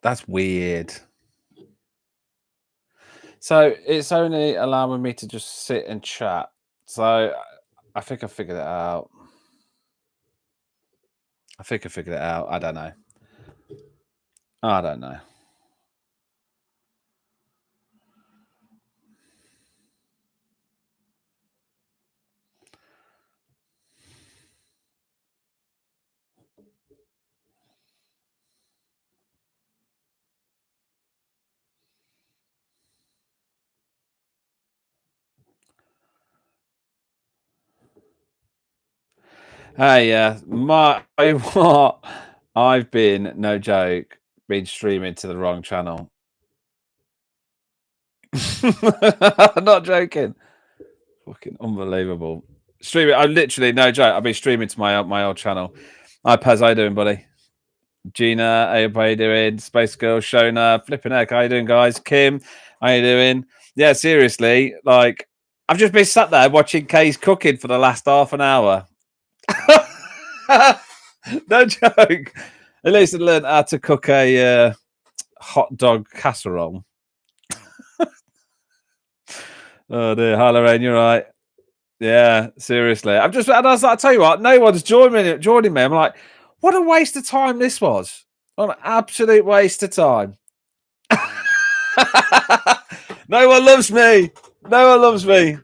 That's weird. So it's only allowing me to just sit and chat. So I think I figured it out. I think I figured it out. I don't know. I don't know. Hey, yeah, what? I've been no joke, been streaming to the wrong channel. I'm not joking. Fucking unbelievable. Streaming. I literally no joke. I've been streaming to my old channel. Hi, Paz. How you doing, buddy? Gina, how you doing? Space Girl, Shona, flipping heck. How you doing, guys? Kim, how you doing? Yeah, seriously, like I've just been sat there watching Kay's cooking for the last half an hour. No joke. At least I learned how to cook a hot dog casserole. Oh dear, hi Lorraine, you're right. Yeah, seriously. And I was like, I tell you what, no one's joining me. I'm like, what a waste of time this was. What an absolute waste of time. No one loves me. No one loves me.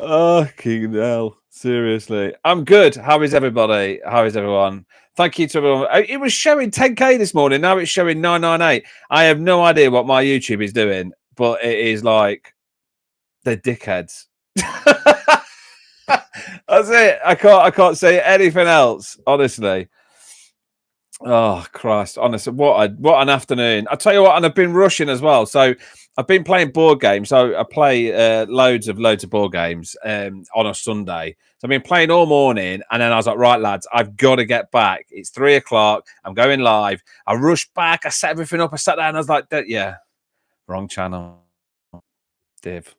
Oh, King hell. Seriously. I'm good. How is everybody? How is everyone? Thank you to everyone. It was showing 10K this morning. Now it's showing 998. I have no idea what my YouTube is doing, but it is like they're dickheads. That's it. I can't say anything else, honestly. Oh Christ! Honestly, what an afternoon! I tell you what, and I've been rushing as well. So I've been playing board games. So I play loads of board games on a Sunday. So I've been playing all morning, and then I was like, right, lads, I've got to get back. It's 3:00. I'm going live. I rushed back. I set everything up. I sat down. And I was like, yeah, wrong channel, div.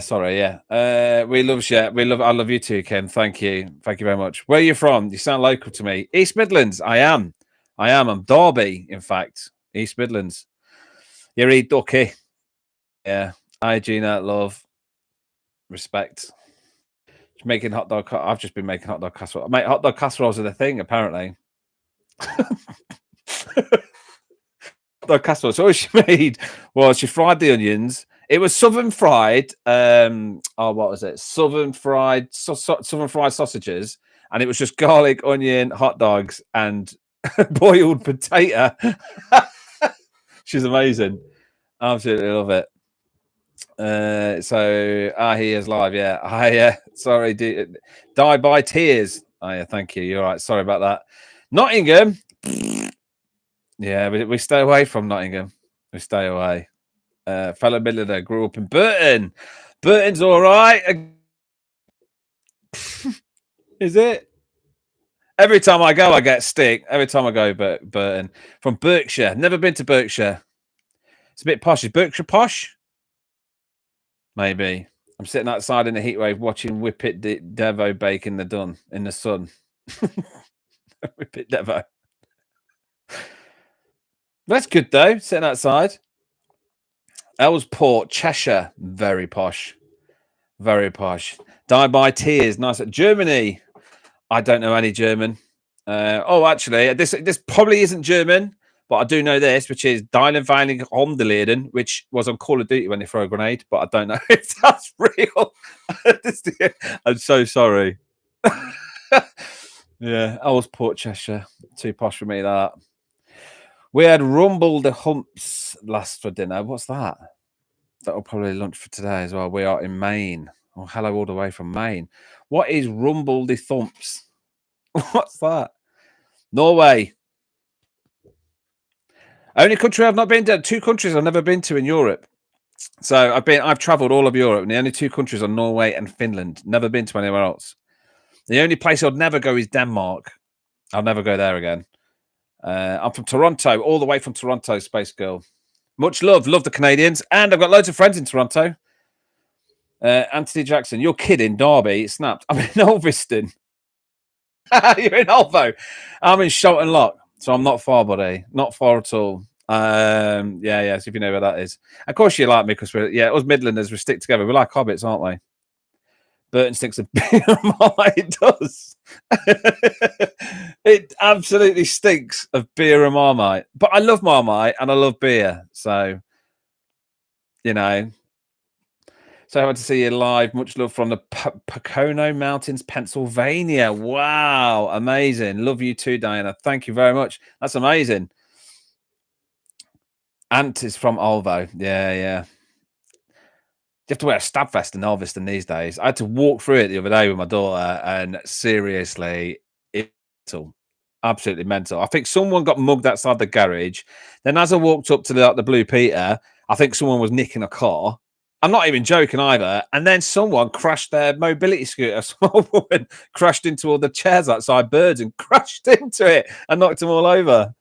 Sorry, yeah. We love you. I love you too, Ken. Thank you. Thank you very much. Where are you from? You sound local to me. East Midlands. I am. I'm Derby, in fact. East Midlands. You're ducky. Yeah. Hi, Gina. Love. Respect. Making hot dog. I've just been making hot dog casserole. Mate, hot dog casseroles are the thing, apparently. Hot dog casserole. So what she made was she fried the onions. It was southern fried. What was it? Southern fried sausages, and it was just garlic, onion, hot dogs, and boiled potato. She's amazing. Absolutely love it. He is live. Yeah. Sorry, die by tears. Oh yeah, thank you. You're right. Sorry about that. Nottingham. Yeah, we stay away from Nottingham. We stay away. Fellow millionaire grew up in Burton. Burton's all right. Is it? Every time I go, I get stick. Every time I go, Burton. From Berkshire. Never been to Berkshire. It's a bit posh. Is Berkshire posh? Maybe. I'm sitting outside in the heat wave watching Whippet Devo bake in the sun. Whippet Devo. That's good though. Sitting outside. Elsport, Cheshire, very posh. Very posh. Die by tears. Nice. Germany. I don't know any German. Actually, this probably isn't German, but I do know this, which is Dylan Veiling Hondeleden, which was on Call of Duty when they throw a grenade, but I don't know if that's real. I'm so sorry. Yeah, I was Port Cheshire. Too posh for me, that. We had Rumble the Humps last for dinner. What's that? That'll probably lunch for today as well. We are in Maine. Oh, hello, all the way from Maine. What is Rumble the Thumps? What's that? Norway. Only country I've not been to. 2 countries I've never been to in Europe. So I've traveled all of Europe, and the only 2 countries are Norway and Finland. Never been to anywhere else. The only place I'd never go is Denmark. I'll never go there again. I'm from Toronto, all the way from Toronto, Space Girl. Much love the Canadians, and I've got loads of friends in Toronto. Anthony Jackson, you're kidding, Derby, it snapped. I'm in Ulverston. You're in Olvo. I'm in Shelton Lock, so I'm not far, buddy. Not far at all. Yeah. So if you know where that is, of course you like me because we're us Midlanders. We stick together. We're like hobbits, aren't we? Burton stinks of beer and Marmite. It does. It absolutely stinks of beer and Marmite. But I love Marmite and I love beer. So, you know. So I went to see you live. Much love from the Pocono Mountains, Pennsylvania. Wow. Amazing. Love you too, Diana. Thank you very much. That's amazing. Ant is from Olvo. Yeah. You have to wear a stab vest in Elviston these days. I had to walk through it the other day with my daughter, and seriously, it's mental. Absolutely mental. I think someone got mugged outside the garage. Then, as I walked up to the Blue Peter, I think someone was nicking a car. I'm not even joking either. And then someone crashed their mobility scooter. Small woman crashed into all the chairs outside Birds and crashed into it and knocked them all over.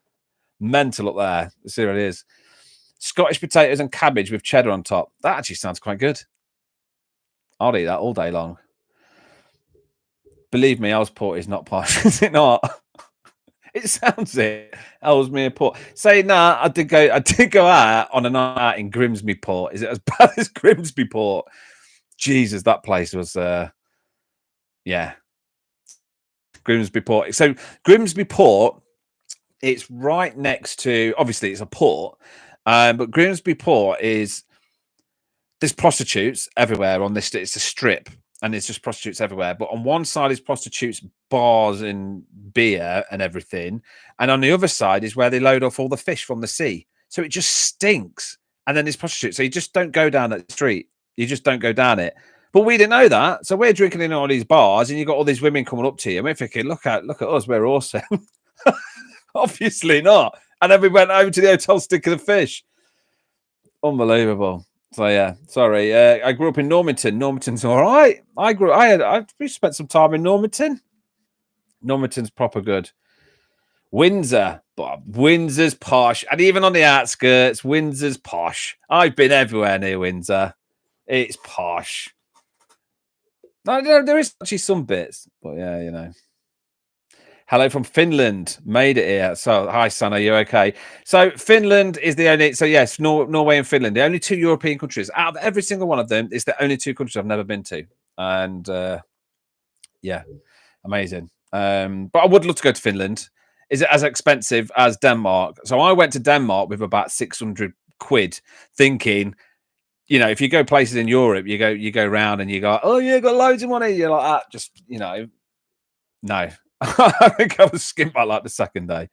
Mental up there. It really is. Scottish potatoes and cabbage with cheddar on top. That actually sounds quite good. I'll eat that all day long. Believe me, Elsport is not posh, is it not? It sounds it. Ellesmere Port. Say nah, I did go out on a night out in Grimsby Port. Is it as bad as Grimsby Port? Jesus, that place was Grimsby Port. So Grimsby Port, it's right next to, obviously it's a port, but Grimsby Port is, there's prostitutes everywhere on this. It's a strip, and it's just prostitutes everywhere. But on one side is prostitutes, bars, and beer and everything, and on the other side is where they load off all the fish from the sea. So it just stinks. And then there's prostitutes. So you just don't go down that street. You just don't go down it. But we didn't know that. So we're drinking in all these bars, and you got all these women coming up to you. And we're thinking, look at us, we're awesome. Obviously not. And then we went over to the hotel sticking the fish. Unbelievable. So yeah, sorry. I grew up in Normanton. Normanton's all right. We spent some time in Normanton. Normanton's proper good. Windsor, but Windsor's posh, and even on the outskirts, Windsor's posh. I've been everywhere near Windsor. It's posh. No, there is actually some bits, but yeah. Hello from Finland. Made it here. So, hi, son. Are you okay? So, Finland is the only. So, yes, Norway and Finland, the only two European countries. Out of every single one of them, it's the only two countries I've never been to. And yeah, amazing. But I would love to go to Finland. Is it as expensive as Denmark? So, I went to Denmark with about 600 quid, thinking, if you go places in Europe, you go around and you go, oh, yeah, got loads of money. You're like that. Just, no. I think I was skint by like the second day.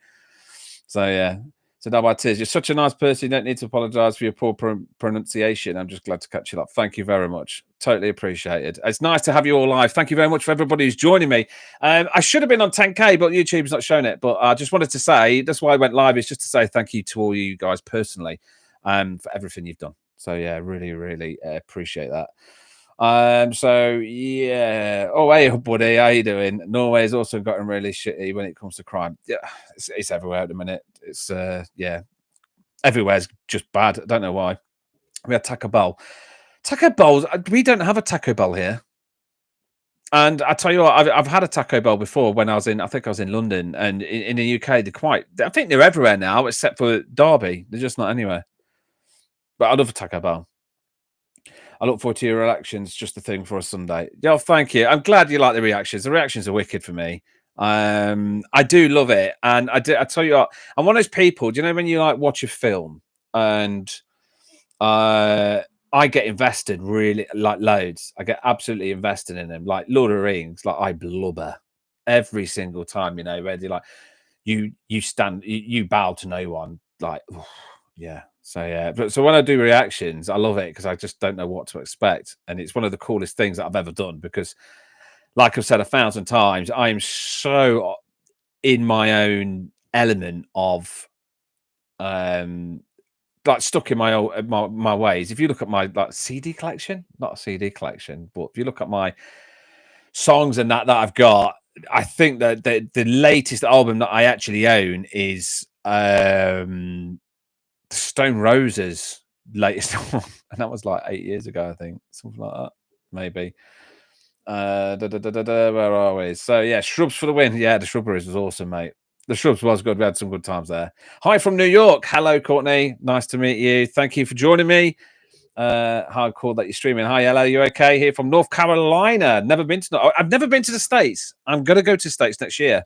So yeah. So now by tears. You're such a nice person. You don't need to apologise for your poor pronunciation. I'm just glad to catch you up. Thank you very much. Totally appreciated. It's nice to have you all live. Thank you very much for everybody who's joining me. I should have been on 10K, but YouTube's not showing it. But I just wanted to say, that's why I went live, is just to say thank you to all you guys personally for everything you've done. So yeah, really, really appreciate that. So yeah. Oh, hey, buddy, how you doing? Norway's also gotten really shitty when it comes to crime. Yeah, it's everywhere at the minute. It's everywhere's just bad. I don't know why. We had Taco Bell. Taco Bell's. We don't have a Taco Bell here. And I tell you what, I've had a Taco Bell before when I think I was in London, and in the UK, I think they're everywhere now, except for Derby. They're just not anywhere. But I love a Taco Bell. I look forward to your reactions. Just the thing for a Sunday. Yeah, thank you. I'm glad you like the reactions. The reactions are wicked for me. I do love it, and I tell you what, I'm one of those people. Do you know when you like watch a film and I get invested really like loads. I get absolutely invested in them. Like Lord of the Rings, like I blubber every single time. Where you're like you bow to no one. Like yeah. So yeah, so when I do reactions, I love it because I just don't know what to expect, and it's one of the coolest things that I've ever done because, like I've said 1,000 times, I am so in my own element of, like stuck in my ways. If you look at my CD collection, not a CD collection, but if you look at my songs and that I've got, I think that the latest album that I actually own is Stone Roses' latest one, and that was like 8 years ago, I think, something like that, maybe. Where are we? So yeah, Shrubs for the win. Yeah, the Shrubberies was awesome, mate. The Shrubs was good. We had some good times there. Hi from New York. Hello, Courtney. Nice to meet you. Thank you for joining me. How cool that you're streaming. Hi, Ella. You okay? Here from North Carolina. I've never been to the States. I'm gonna go to the States next year.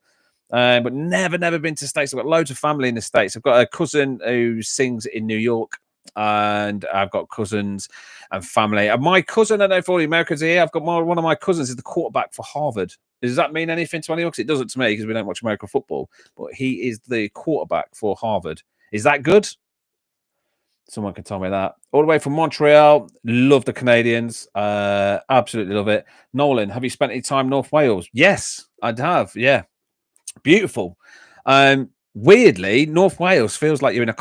But never been to the States. I've got loads of family in the States. I've got a cousin who sings in New York, and I've got cousins and family. And my cousin, I don't know if all the Americans are here. I've got one of my cousins is the quarterback for Harvard. Does that mean anything to anyone? Because it doesn't to me because we don't watch American football. But he is the quarterback for Harvard. Is that good? Someone can tell me that. All the way from Montreal. Love the Canadians. Absolutely love it. Nolan, have you spent any time in North Wales? Yes, I'd have. Yeah. Beautiful. Weirdly, North Wales feels like you're in it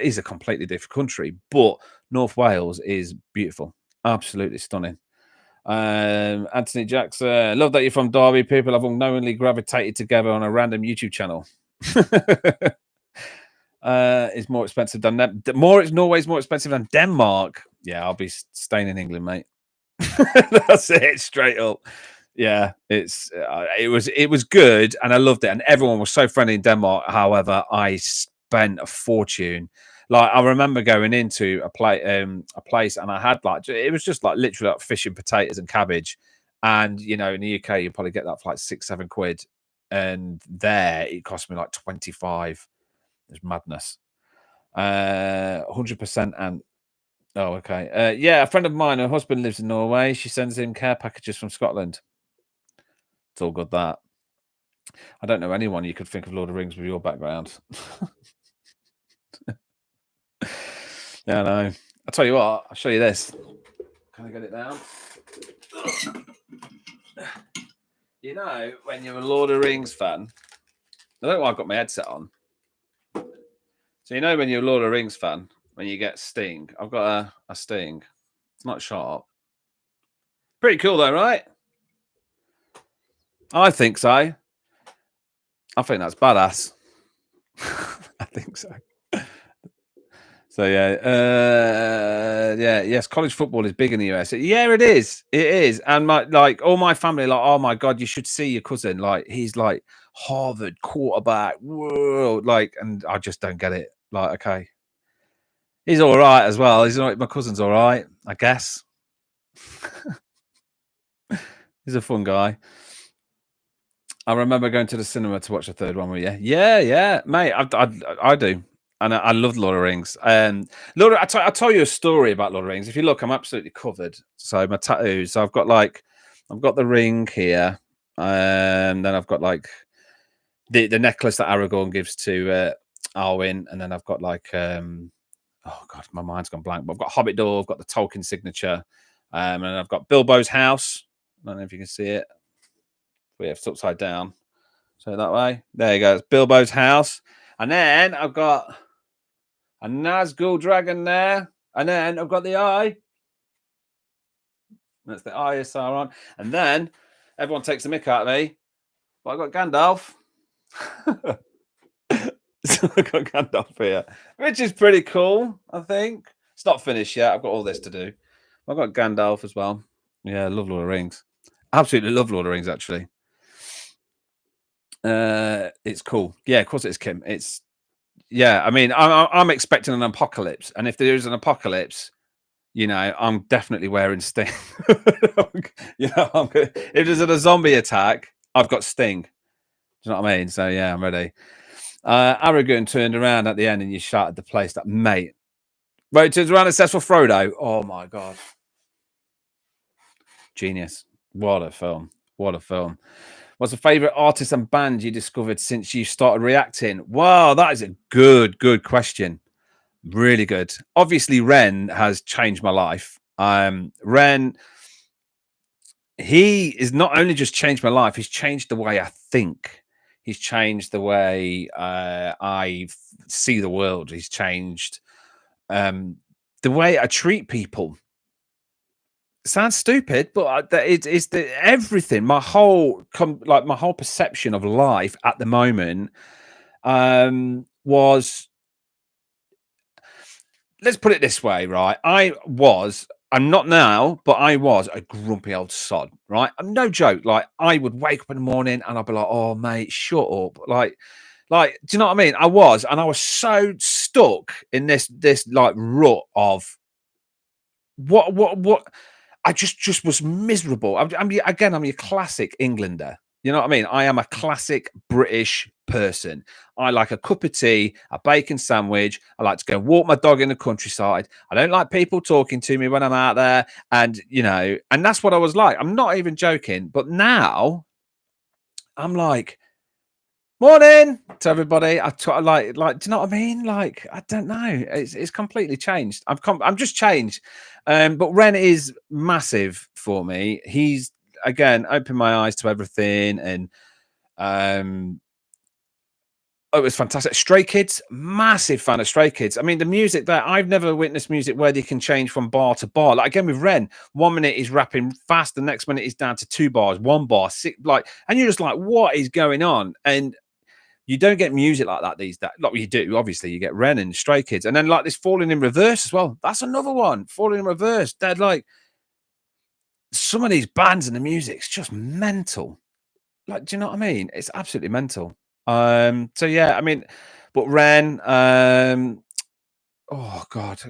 is a completely different country, but North Wales is beautiful. Absolutely stunning. Anthony Jackson, love that you're from Derby. People have unknowingly gravitated together on a random YouTube channel. Is more expensive than Norway's more expensive than Denmark. Yeah, I'll be staying in England, mate. That's it, straight up. Yeah, it was good, and I loved it, and everyone was so friendly in Denmark. However, I spent a fortune. Like I remember going into a place, and I had it was just like literally like fish and potatoes and cabbage, and in the UK you probably get that for like £6-7, and there it cost me like 25. It's madness. 100%. And oh, okay. Yeah, a friend of mine, her husband lives in Norway. She sends him care packages from Scotland. It's all good, that. I don't know anyone you could think of Lord of the Rings with your background. Yeah, I know. I'll tell you what, I'll show you this. Can I get it down? When you're a Lord of the Rings fan, I don't know why I've got my headset on. So when you're a Lord of the Rings fan, when you get Sting, I've got a Sting. It's not sharp. Pretty cool though, right? I think so. I think that's badass. I think so. So yes, college football is big in the US. Yeah, it is. It is. And all my family, like, oh my God, you should see your cousin. Like, he's like Harvard quarterback. Whoa, and I just don't get it. Like, okay. He's all right as well. He's all right. My cousin's all right, I guess. He's a fun guy. I remember going to the cinema to watch the third one with you. Yeah, mate. I do, and I love Lord of the Rings. I'll tell you a story about Lord of the Rings. If you look, I'm absolutely covered. So my tattoos. So I've got the ring here, and then I've got the necklace that Aragorn gives to Arwen, and then I've got oh God, my mind's gone blank. But I've got Hobbit door. I've got the Tolkien signature, and I've got Bilbo's house. I don't know if you can see it. But yeah, it's upside down. So that way. There you go. It's Bilbo's house. And then I've got a Nazgul dragon there. And then I've got the eye. That's the eye of Sauron. And then everyone takes the mick out of me. But I've got Gandalf. So I've got Gandalf here, which is pretty cool, I think. It's not finished yet. I've got all this to do. I've got Gandalf as well. Yeah, I love Lord of the Rings. Absolutely love Lord of the Rings, actually. It's cool. Yeah, of course it is, Kim. I mean, I'm expecting an apocalypse, and if there is an apocalypse, I'm definitely wearing Sting. If there's a zombie attack, I've got Sting. Do you know what I mean? So yeah, I'm ready. Aragorn turned around at the end, and you shouted the place. That mate, right? Turns around and says for Frodo. Oh my God, genius! What a film! What a film! What's the favorite artist and band you discovered since you started reacting? Wow, that is a good question. Really good. Obviously, Ren has changed my life. Ren, he is not only just changed my life, he's changed the way I think. He's changed the way I see the world. He's changed the way I treat people. Sounds stupid, but it's everything. My whole perception of life at the moment was, let's put it this way, right? I was I'm not now, but I was a grumpy old sod, right? No joke. Like I would wake up in the morning and I'd be like, "Oh, mate, shut up!" Like, do you know what I mean? I was, and I was so stuck in this like rut of what. I just was miserable. I'm your classic Englander. You know what I mean? I am a classic British person. I like a cup of tea, a bacon sandwich. I like to go and walk my dog in the countryside. I don't like people talking to me when I'm out there. And, and that's what I was like. I'm not even joking. But now I'm like, morning to everybody. Like, do you know what I mean? Like, I don't know. It's completely changed. I'm just changed. But Ren is massive for me. He's again opened my eyes to everything, and it was fantastic. Stray Kids, massive fan of Stray Kids. I mean, the music there, I've never witnessed music where they can change from bar to bar. Like again with Ren, 1 minute he's rapping fast, the next minute he's down to 2 bars, 1 bar, 6, like, and you're just like, what is going on? And you don't get music like that these days. Like you do, obviously, you get Ren and Stray Kids, and then like this Falling in Reverse as well. That's another one. Falling in Reverse. They're like some of these bands and the music's just mental. Like, do you know what I mean? It's absolutely mental. So yeah, I mean, but Ren, oh god,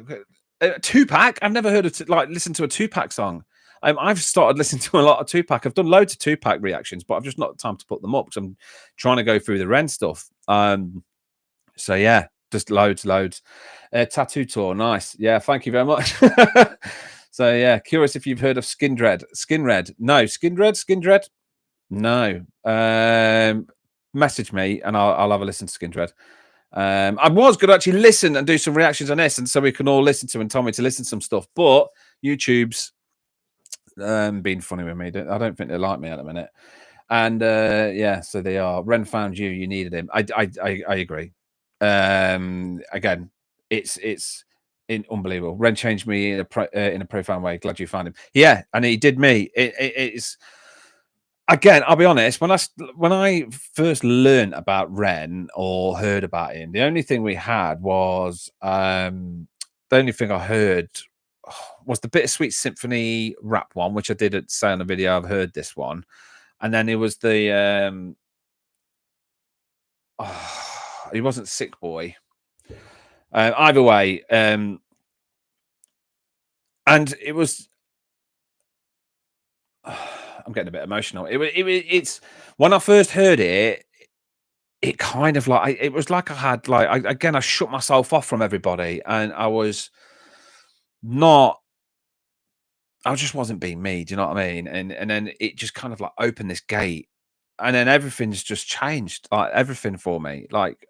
Tupac. I've never heard of listened to a Tupac song. I've started listening to a lot of Tupac. I've done loads of Tupac reactions, but I've just not time to put them up because I'm trying to go through the Ren stuff. So yeah, just loads. Tattoo tour, nice. Yeah, thank you very much. So yeah, curious if you've heard of Skin Red. No, Skin Dread. No. Message me and I'll have a listen to Skin Dread. I was going to actually listen and do some reactions on this, and so we can all listen to and tell me to listen to some stuff. But YouTube's being funny with me. I don't think they like me at the minute. And yeah, so they are. Ren found you. You needed him. I agree. Again, it's unbelievable. Ren changed me in a profound way. Glad you found him. Yeah, and he did me. It's. Again, I'll be honest. When I first learned about Ren or heard about him, the only thing we had was the only thing I heard was the Bittersweet Symphony rap one, which I did say on the video. I've heard this one, and then it was the he wasn't Sick Boy. Either way, and it was. I'm getting a bit emotional. It's when I first heard it, it kind of like it was like I had like I shut myself off from everybody, and I just wasn't being me. Do you know what I mean? And then it just kind of like opened this gate, and then everything's just changed. Like everything for me, like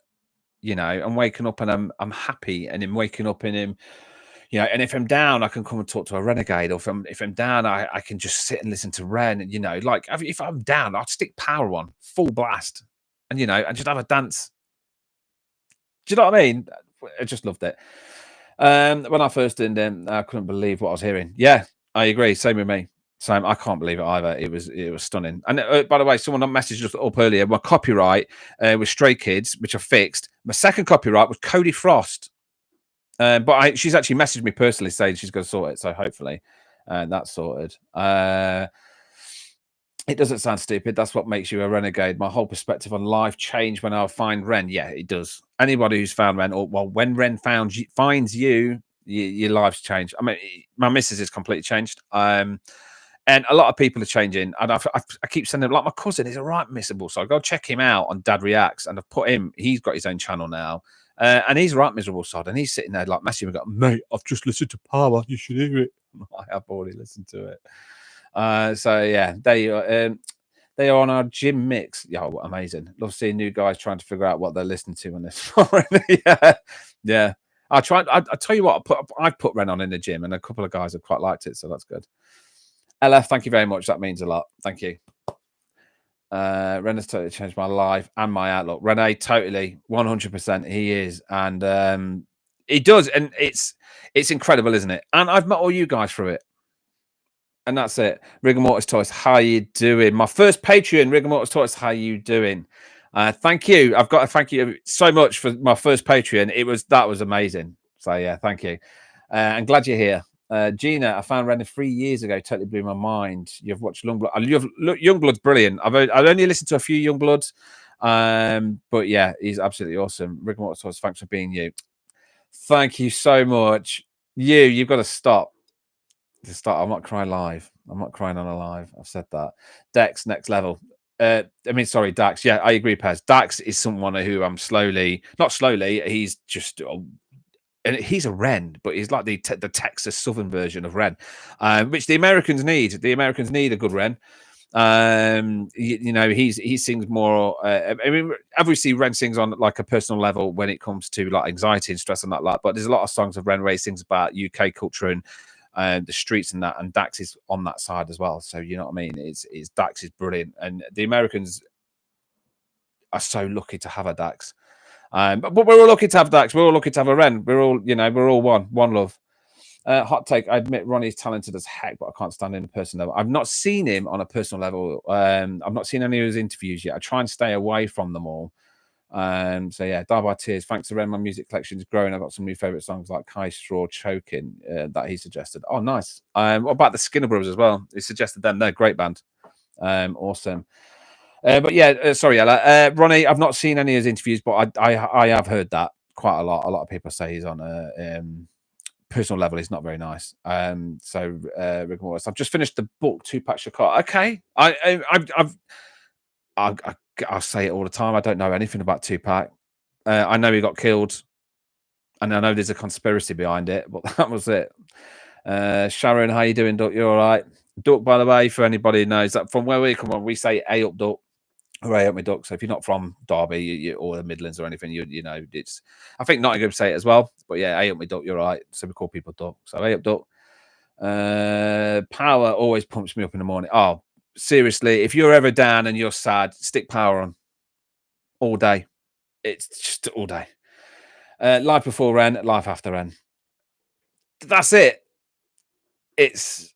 I'm waking up and I'm happy, and I'm waking up in him. And if I'm down, I can come and talk to a renegade, or if I'm down, I can just sit and listen to Ren. And like if I'm down, I'll stick power on full blast, and and just have a dance. Do you know what I mean? I just loved it. When I first did them, I couldn't believe what I was hearing. Yeah, I agree. Same with me. Same. I can't believe it either. It was stunning. And by the way, someone messaged us up earlier. My copyright was Stray Kids, which I fixed. My second copyright was Cody Frost. But she's actually messaged me personally saying she's going to sort it. So hopefully that's sorted. It doesn't sound stupid. That's what makes you a renegade. My whole perspective on life changed when I find Ren. Yeah, it does. Anybody who's found Ren, when Ren finds you, your life's changed. I mean, my missus is completely changed. And a lot of people are changing. And I keep sending, like my cousin is a right missable. So I go check him out on Dad Reacts, and I've put him, he's got his own channel now. And he's right miserable sod, and he's sitting there like messing with me, mate, I've just listened to Power, you should hear it. I have already listened to it. So yeah, they are on our gym mix. Yeah, amazing. Love seeing new guys trying to figure out what they're listening to on this. yeah. I tell you what, I've put Ren on in the gym, and a couple of guys have quite liked it, so that's good. LF, thank you very much. That means a lot. Thank you. Ren has totally changed my life and my outlook. Rene, totally, 100%. He is, and he does, and it's incredible, isn't it? And I've met all you guys through it, and that's it. Rigor Mortis Toys, how you doing? My first Patreon, Rigor Mortis Toys, how you doing? Thank you. I've got to thank you so much for my first Patreon. That was amazing. So yeah, thank you. I'm glad you're here. Gina, I found Ren 3 years ago. Totally blew my mind. You've watched Youngblood. Look, Youngblood's brilliant. I've only listened to a few Youngbloods, but yeah, he's absolutely awesome. Rigor Mortis, thanks for being you. Thank you so much. You've got to stop. I'm not crying live. I'm not crying on a live. I've said that. Dex, next level. Sorry, Dax. Yeah, I agree, Pez. Dax is someone who I'm not slowly. He's just, and he's a Ren, but he's like the Texas Southern version of Ren, which the Americans need. The Americans need a good Ren. He sings more. Obviously, Ren sings on like a personal level when it comes to like anxiety and stress and that. But there's a lot of songs of Ren where he sings about UK culture and the streets and that. And Dax is on that side as well. So you know what I mean? It's Dax is brilliant, and the Americans are so lucky to have a Dax. But we're all lucky to have Dax. We're all lucky to have a Ren. We're all one love. Hot take. I admit Ronnie's talented as heck, but I can't stand him in person level. I've not seen him on a personal level. I've not seen any of his interviews yet. I try and stay away from them all. So yeah, Die by Tears. Thanks to Ren, my music collection is growing. I've got some new favorite songs like Kai Straw Choking that he suggested. Oh, nice. What about the Skinner Brothers as well? He suggested them. They're a great band. Awesome. But yeah, sorry, Ella. Ronnie, I've not seen any of his interviews, but I have heard that quite a lot. A lot of people say he's on a personal level. He's not very nice. Rigor Mortis. I've just finished the book, Tupac Shakur. Okay, I'll say it all the time. I don't know anything about Tupac. I know he got killed, and I know there's a conspiracy behind it, but that was it. Sharon, how you doing, Duck? You all right? Duck, by the way, for anybody who knows that from where we come on, we say "A up, Duck." Hooray up, my Duck. So if you're not from Derby or the Midlands or anything, you know it's. I think Nottingham say it as well, but yeah, "A up, my Duck." You're right. So we call people Duck. So "A up, Duck." Power always pumps me up in the morning. Oh, seriously, if you're ever down and you're sad, stick Power on all day. It's just all day. Life before Ren, life after Ren. That's it. It's,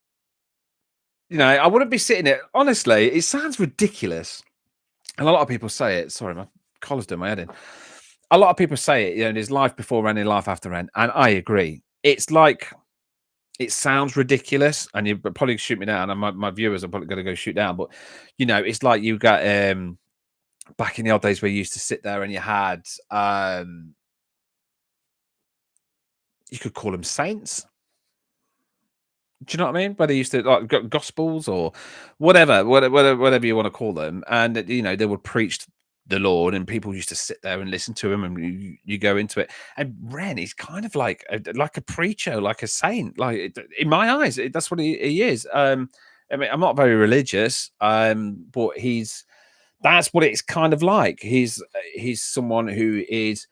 I wouldn't be sitting there. Honestly, it sounds ridiculous. And a lot of people say it. Sorry, my collar's doing my head in. A lot of people say it, there's life before Ren and life after Ren. And I agree. It's like, it sounds ridiculous. And you probably shoot me down. And my viewers are probably going to go shoot down. But, it's like you got back in the old days where you used to sit there and you had, you could call them saints. Do you know what I mean? Where they used to like gospels or whatever you want to call them, and they would preach the Lord, and people used to sit there and listen to him, and you go into it. And Ren is kind of like a preacher, like a saint, like in my eyes, that's what he is. I'm not very religious, but that's what it's kind of like. He's someone who is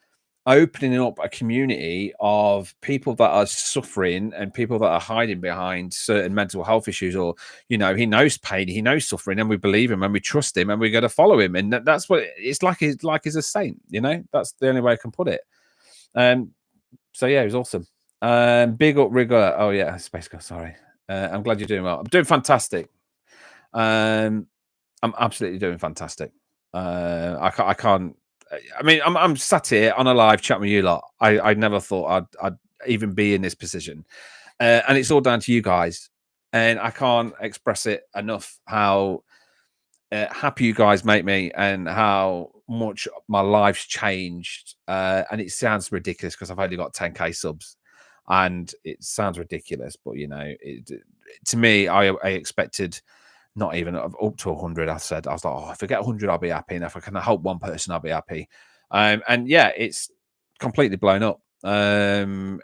opening up a community of people that are suffering and people that are hiding behind certain mental health issues, or he knows pain, he knows suffering, and we believe him and we trust him and we're going to follow him, and that's what it's like. He's a saint, that's the only way I can put it. So yeah, it was awesome. Big up Rigor. Oh yeah, Space Girl, sorry. I'm glad you're doing well. I'm doing fantastic. I'm absolutely doing fantastic. I can't. I'm sat here on a live chat with you lot. I never thought I'd even be in this position, and it's all down to you guys. And I can't express it enough how happy you guys make me, and how much my life's changed. And it sounds ridiculous because I've only got 10k subs, and it sounds ridiculous, but to me, I expected. Not even up to 100. I was like, oh, if I get 100, I'll be happy. And if I can help one person, I'll be happy. And yeah, it's completely blown up. And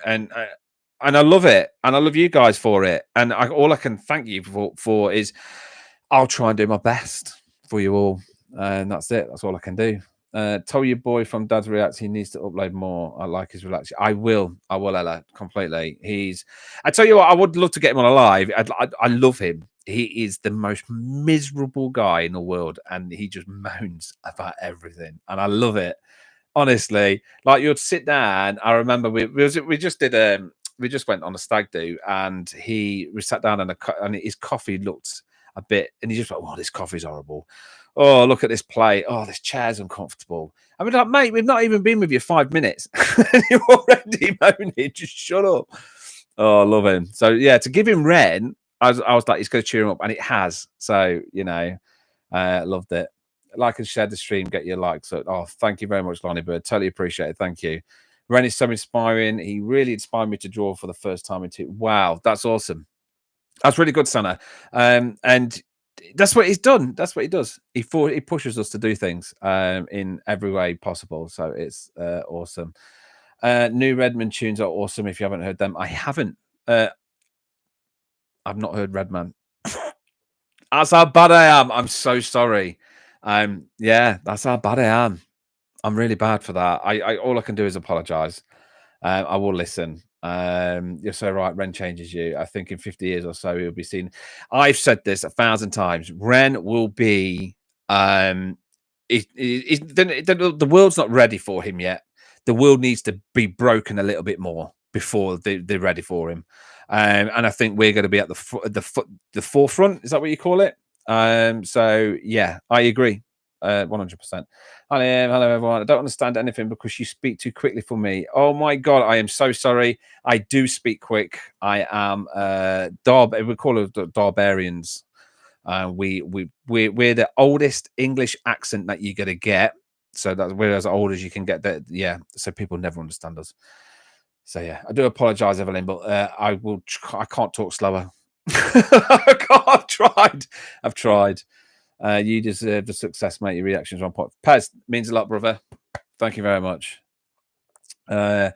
I love it. And I love you guys for it. And all I can thank you for is I'll try and do my best for you all. And that's it. That's all I can do. Tell your boy from Dad's Reacts he needs to upload more. I like his relaxation. I will, Ella, completely. I tell you what, I would love to get him on a live. I love him. He is the most miserable guy in the world, and he just moans about everything, and I love it. Honestly, like you'd sit down. I remember we just went on a stag do, and we sat down and his coffee looked a bit, and he just went, "Oh, this coffee's horrible. Oh, look at this plate. Oh, this chair's uncomfortable." I mean, like, mate, we've not even been with you 5 minutes. You're already moaning. Just shut up. Oh, I love him. So yeah, to give him Ren, I was like, it's going to cheer him up, and it has. So loved it. Like and share the stream, get your likes. So, oh, thank you very much, Lonnie Bird. Totally appreciate it. Thank you. Ren is so inspiring. He really inspired me to draw for the first time in two. Wow, that's awesome. That's really good, Sana. And that's what he's done. That's what he does. He pushes us to do things in every way possible. So it's awesome. New Redman tunes are awesome. If you haven't heard them, I haven't. I've not heard Redman. That's how bad I am. I'm so sorry. Yeah, that's how bad I am. I'm really bad for that. I all I can do is apologize. I will listen. You're so right. Ren changes you. I think in 50 years or so, he'll be seen. I've said this 1,000 times. Ren will be. The world's not ready for him yet. The world needs to be broken a little bit more before they're ready for him. And I think we're going to be at the forefront. Is that what you call it? So yeah, I agree. 100%. Hello, everyone. I don't understand anything because you speak too quickly for me. Oh my god, I am so sorry. I do speak quick. I am we call it Darbarians. We're the oldest English accent that you're gonna get. So that we're as old as you can get. That yeah. So people never understand us. So yeah, I do apologise, Evelyn, but I will. I can't talk slower. I've tried. I've tried. You deserve the success, mate. Your reactions are on point. Pez means a lot, brother. Thank you very much. And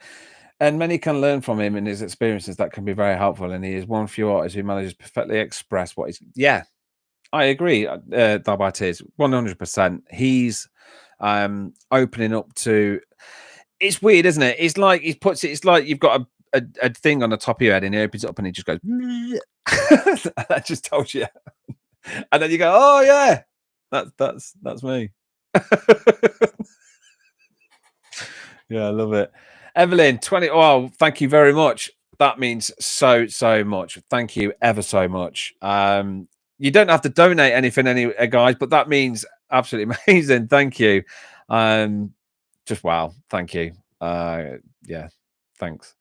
many can learn from him and his experiences that can be very helpful. And he is one few artists who manages to perfectly express what he's. Yeah, I agree. Darby is 100%. He's opening up to. It's weird, isn't it? It's like he puts it. It's like you've got a thing on the top of your head, and he opens it up, and he just goes. That just told you. And then you go, oh yeah, that's me. Yeah, I love it. Evelyn, 20. Oh, thank you very much. That means so much. Thank you ever so much. You don't have to donate anything, guys, but that means absolutely amazing. Thank you. Just wow. Thank you. Yeah, thanks.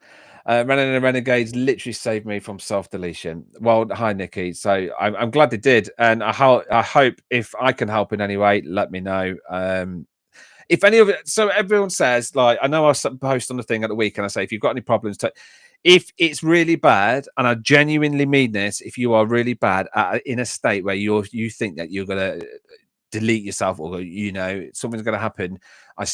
Renan and Renegades literally saved me from self-deletion. Well, hi Nikki. So I'm glad they did, and I hope if I can help in any way, let me know. If any of it, so everyone says like I know I post on the thing at the week, and I say if you've got any problems, if it's really bad, and I genuinely mean this, if you are really bad in a state where you think that you're gonna delete yourself or something's going to happen, I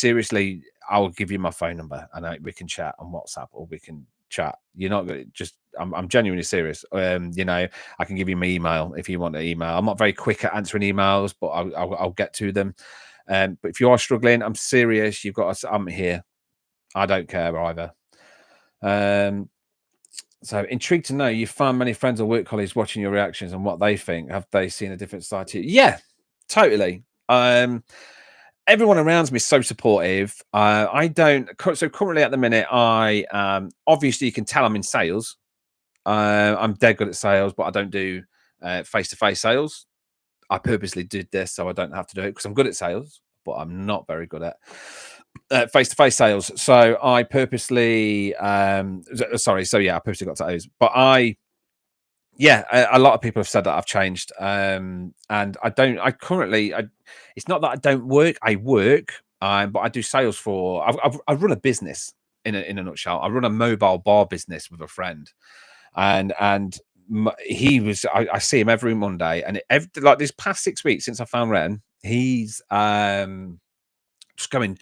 will give you my phone number and we can chat on WhatsApp or we can chat. You're not going to just I'm genuinely serious. I can give you my email if you want an email. I'm not very quick at answering emails, but I'll get to them. But if you are struggling, I'm serious, I'm here. I don't care either. So intrigued to know you found many friends or work colleagues watching your reactions and what they think. Have they seen a different side to you? Yeah, totally. Everyone around me is so supportive. I don't. So currently at the minute, I obviously you can tell I'm in sales. I'm dead good at sales, but I don't do face-to-face sales. I purposely did this so I don't have to do it because I'm good at sales, but I'm not very good at face-to-face sales. So I purposely, I purposely got to those. But a lot of people have said that I've changed. And it's not that I don't work. I work, but I do sales for. I run a business in a nutshell. I run a mobile bar business with a friend, and he was. I see him every Monday, and like this past 6 weeks since I found Ren, he's just going.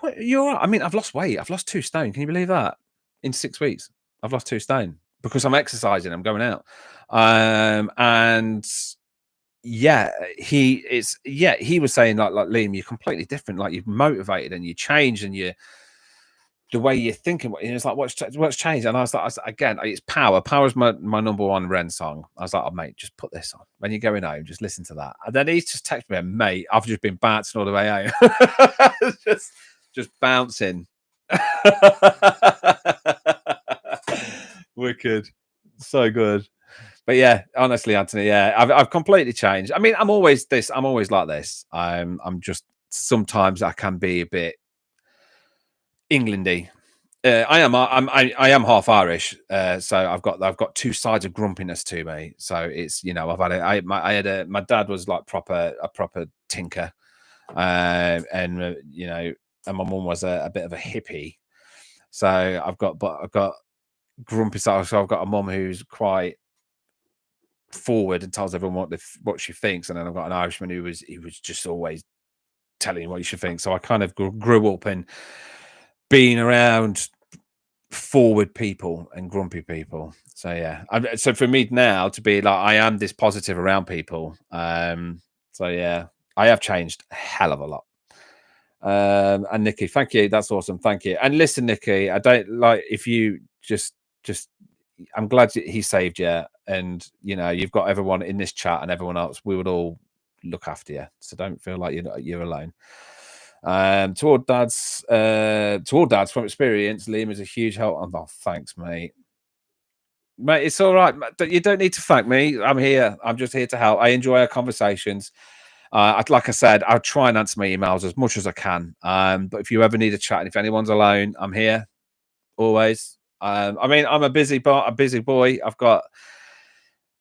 What, you're all right? I mean, I've lost weight. I've lost 2 stone. Can you believe that? In 6 weeks, I've lost 2 stone because I'm exercising. I'm going out, and yeah, he was saying like Liam, you're completely different. Like you've motivated and you changed and the way you're thinking. And it's like what's changed? And I was like, again, it's power. Power is my number one Ren song. I was like, oh mate, just put this on when you're going home. Just listen to that. And then he's just texted me, mate, I've just been bouncing all the way home. just bouncing. Wicked, so good. But yeah, honestly, Anthony, yeah, I've completely changed. I mean, I'm always like this. I'm just sometimes I can be a bit Englandy. I am half Irish, so I've got two sides of grumpiness to me. So it's, I've had my dad was like a proper tinker, and and my mum was a bit of a hippie. So I've got grumpy side. So I've got a mum who's quite forward and tells everyone what she thinks, and then I've got an Irishman who was just always telling you what you should think. So I kind of grew up in being around forward people and grumpy people. So yeah, so for me now to be like I am this positive around people. So yeah, I have changed a hell of a lot. And Nikki, thank you. That's awesome. Thank you. And listen, Nikki, I don't like if you just I'm glad he saved you, and you've got everyone in this chat and everyone else. We would all look after you, so don't feel like you're alone. To all dads from experience, Liam is a huge help. Oh, thanks, mate. Mate, it's all right. You don't need to thank me. I'm here. I'm just here to help. I enjoy our conversations. Like I said, I'll try and answer my emails as much as I can. But if you ever need a chat, and if anyone's alone, I'm here always. I mean, I'm a busy boy.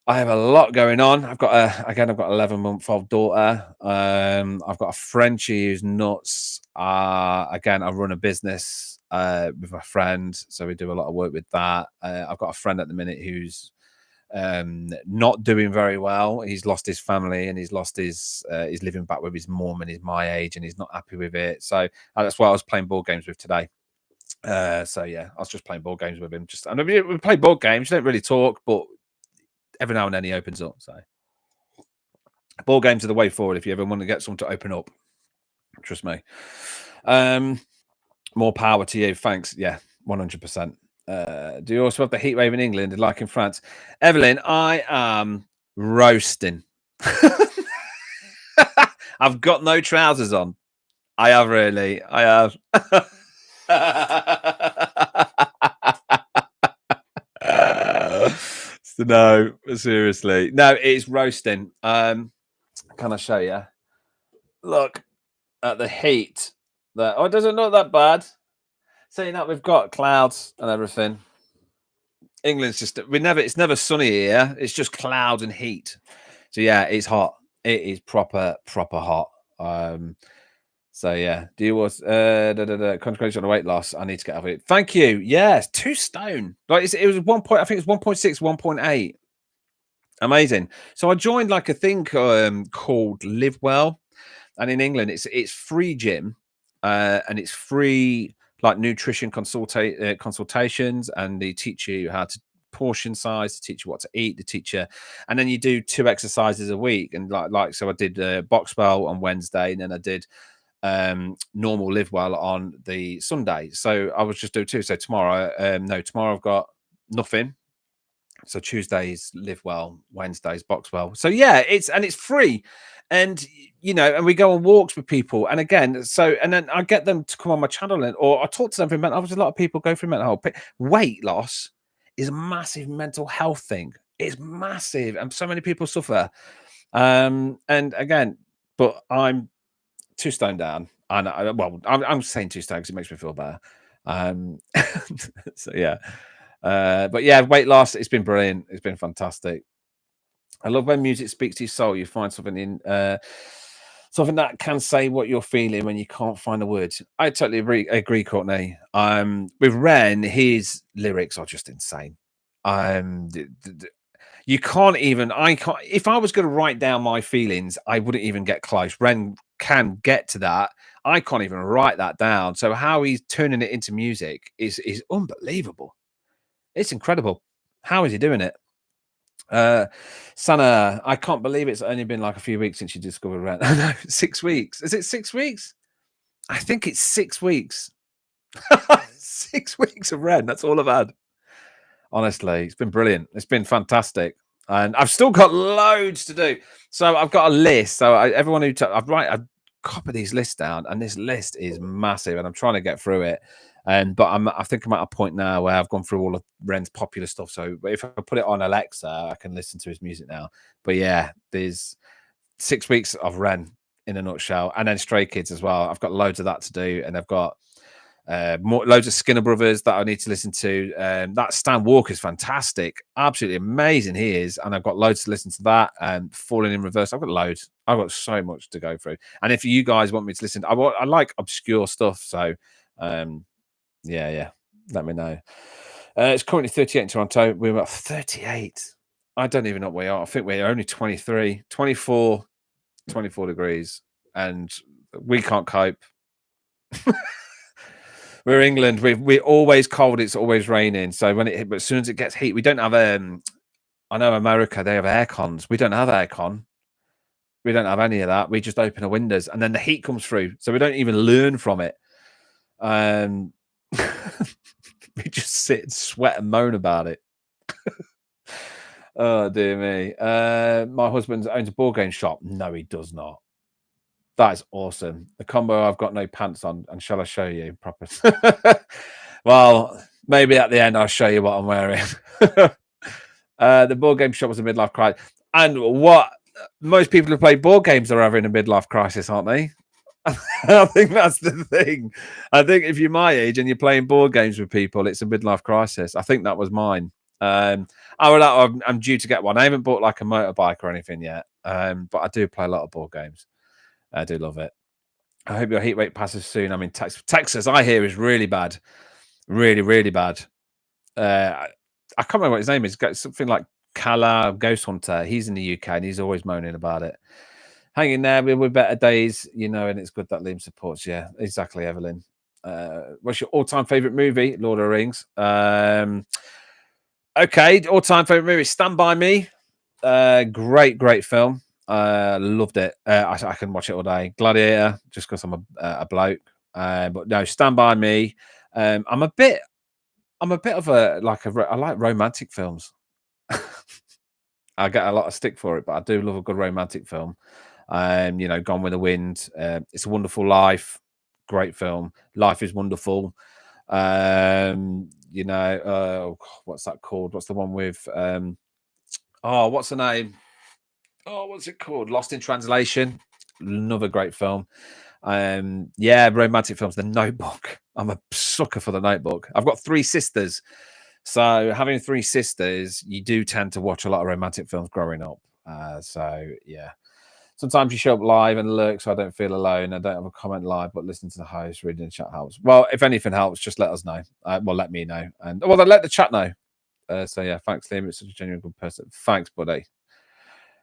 I have a lot going on. I've got I've got an 11-month-old daughter. I've got a Frenchie who's nuts. Again, I run a business with my friend, so we do a lot of work with that. I've got a friend at the minute who's not doing very well. He's lost his family and he's living back with his mum, and he's my age and he's not happy with it. So that's why I was playing board games with today. So yeah, I was just playing board games with him. We play board games. We don't really talk, but every now and then he opens up. So board games are the way forward if you ever want to get someone to open up. Trust me. More power to you. Thanks. Yeah, 100%. Do you also have the heat wave in England like in France? Evelyn, I am roasting. I've got no trousers on. I have really. I have. No, seriously. No, it's roasting. Can I show you? Look at the heat. It doesn't look that bad. Saying that, we've got clouds and everything. England's it's never sunny here. It's just clouds and heat. So yeah, it's hot. It is proper hot. So yeah, do you want congratulations on the weight loss? I need to get over it. Thank you. Yes, 2 stone. Like it was 1 point. I think it's 1.6, 1.8. Amazing. So I joined like a thing called Live Well, and in England it's free gym, and it's free like nutrition consultations, and they teach you how to portion size, to teach you what to eat, to teach you, and then you do 2 exercises a week, and so I did box bell on Wednesday, and then I did normal Live Well on the Sunday. So I was just doing 2. So tomorrow I've got nothing. So Tuesdays Live Well, Wednesdays Box Well. So yeah, it's free, and and we go on walks with people. And again, and then I get them to come on my channel, or I talk to them for mental health. A lot of people go through mental health. Weight loss is a massive mental health thing. It's massive, and so many people suffer. And again, but I'm 2 stone down, and I'm saying 2 stone because it makes me feel better. So yeah. But yeah, weight loss, it's been brilliant. It's been fantastic. I love when music speaks to your soul. You find something something that can say what you're feeling when you can't find the words. I totally agree, Courtney. With Ren, his lyrics are just insane. You can't even. I can't. If I was going to write down my feelings, I wouldn't even get close. Ren can get to that. I can't even write that down. So how he's turning it into music is unbelievable. It's incredible. How is he doing it? Sana, I can't believe it's only been like a few weeks since you discovered Ren. No, 6 weeks. Is it 6 weeks? I think it's 6 weeks. 6 weeks of Ren. That's all I've had. Honestly, it's been brilliant. It's been fantastic. And I've still got loads to do. So I've got a list. So everyone who I've copied these lists down, and this list is massive, and I'm trying to get through it. But I think I'm at a point now where I've gone through all of Ren's popular stuff. So if I put it on Alexa, I can listen to his music now. But yeah, there's 6 weeks of Ren in a nutshell, and then Stray Kids as well. I've got loads of that to do, and I've got Loads of Skinner Brothers that I need to listen to. That Stan Walker's fantastic, absolutely amazing he is, and I've got loads to listen to that. And Falling in Reverse, I've got loads. I've got so much to go through. And if you guys want me to listen, I like obscure stuff. So, yeah, let me know. It's currently 38 in Toronto. We're about 38. I don't even know what we are. I think we're only 23, 24 degrees, and we can't cope. We're England. We're always cold. It's always raining. So but as soon as it gets heat, we don't have I know America, they have air cons. We don't have aircon. We don't have any of that. We just open the windows and then the heat comes through. So we don't even learn from it. We just sit and sweat and moan about it. Oh dear me. My husband owns a board game shop. No, he does not. That is awesome. The combo I've got no pants on, and shall I show you proper? Well, maybe at the end I'll show you what I'm wearing. The board game shop was a midlife crisis. And what most people who play board games are having a midlife crisis, aren't they? I think that's the thing. I think if you're my age and you're playing board games with people, it's a midlife crisis. I think that was mine. I'm due to get one. I haven't bought like a motorbike or anything yet, but I do play a lot of board games. I do love it. I hope your heat wave passes soon. I mean, Texas, I hear, is really bad. Really, really bad. I can't remember what his name is. Something like Kala Ghost Hunter. He's in the UK and he's always moaning about it. Hang in there. We're better days, and it's good that Liam supports. Yeah, exactly, Evelyn. What's your all-time favorite movie? Lord of the Rings. Okay, all-time favorite movie, Stand By Me. Great film. Loved it. I can watch it all day. Gladiator, just because I'm a bloke. But no, Stand By Me. I'm a bit of I like romantic films. I get a lot of stick for it, but I do love a good romantic film. Gone with the Wind. It's a Wonderful Life. Great film. Life is Wonderful. What's that called? What's the one with what's the name? Oh, what's it called? Lost in Translation. Another great film. Romantic films. The Notebook. I'm a sucker for The Notebook. I've got 3 sisters. So having 3 sisters, you do tend to watch a lot of romantic films growing up. Sometimes you show up live and lurk, so I don't feel alone. I don't have a comment live, but listening to the host, reading the chat helps. Well, if anything helps, just let us know. Let me know. And then let the chat know. Thanks, Liam. It's such a genuine good person. Thanks, buddy.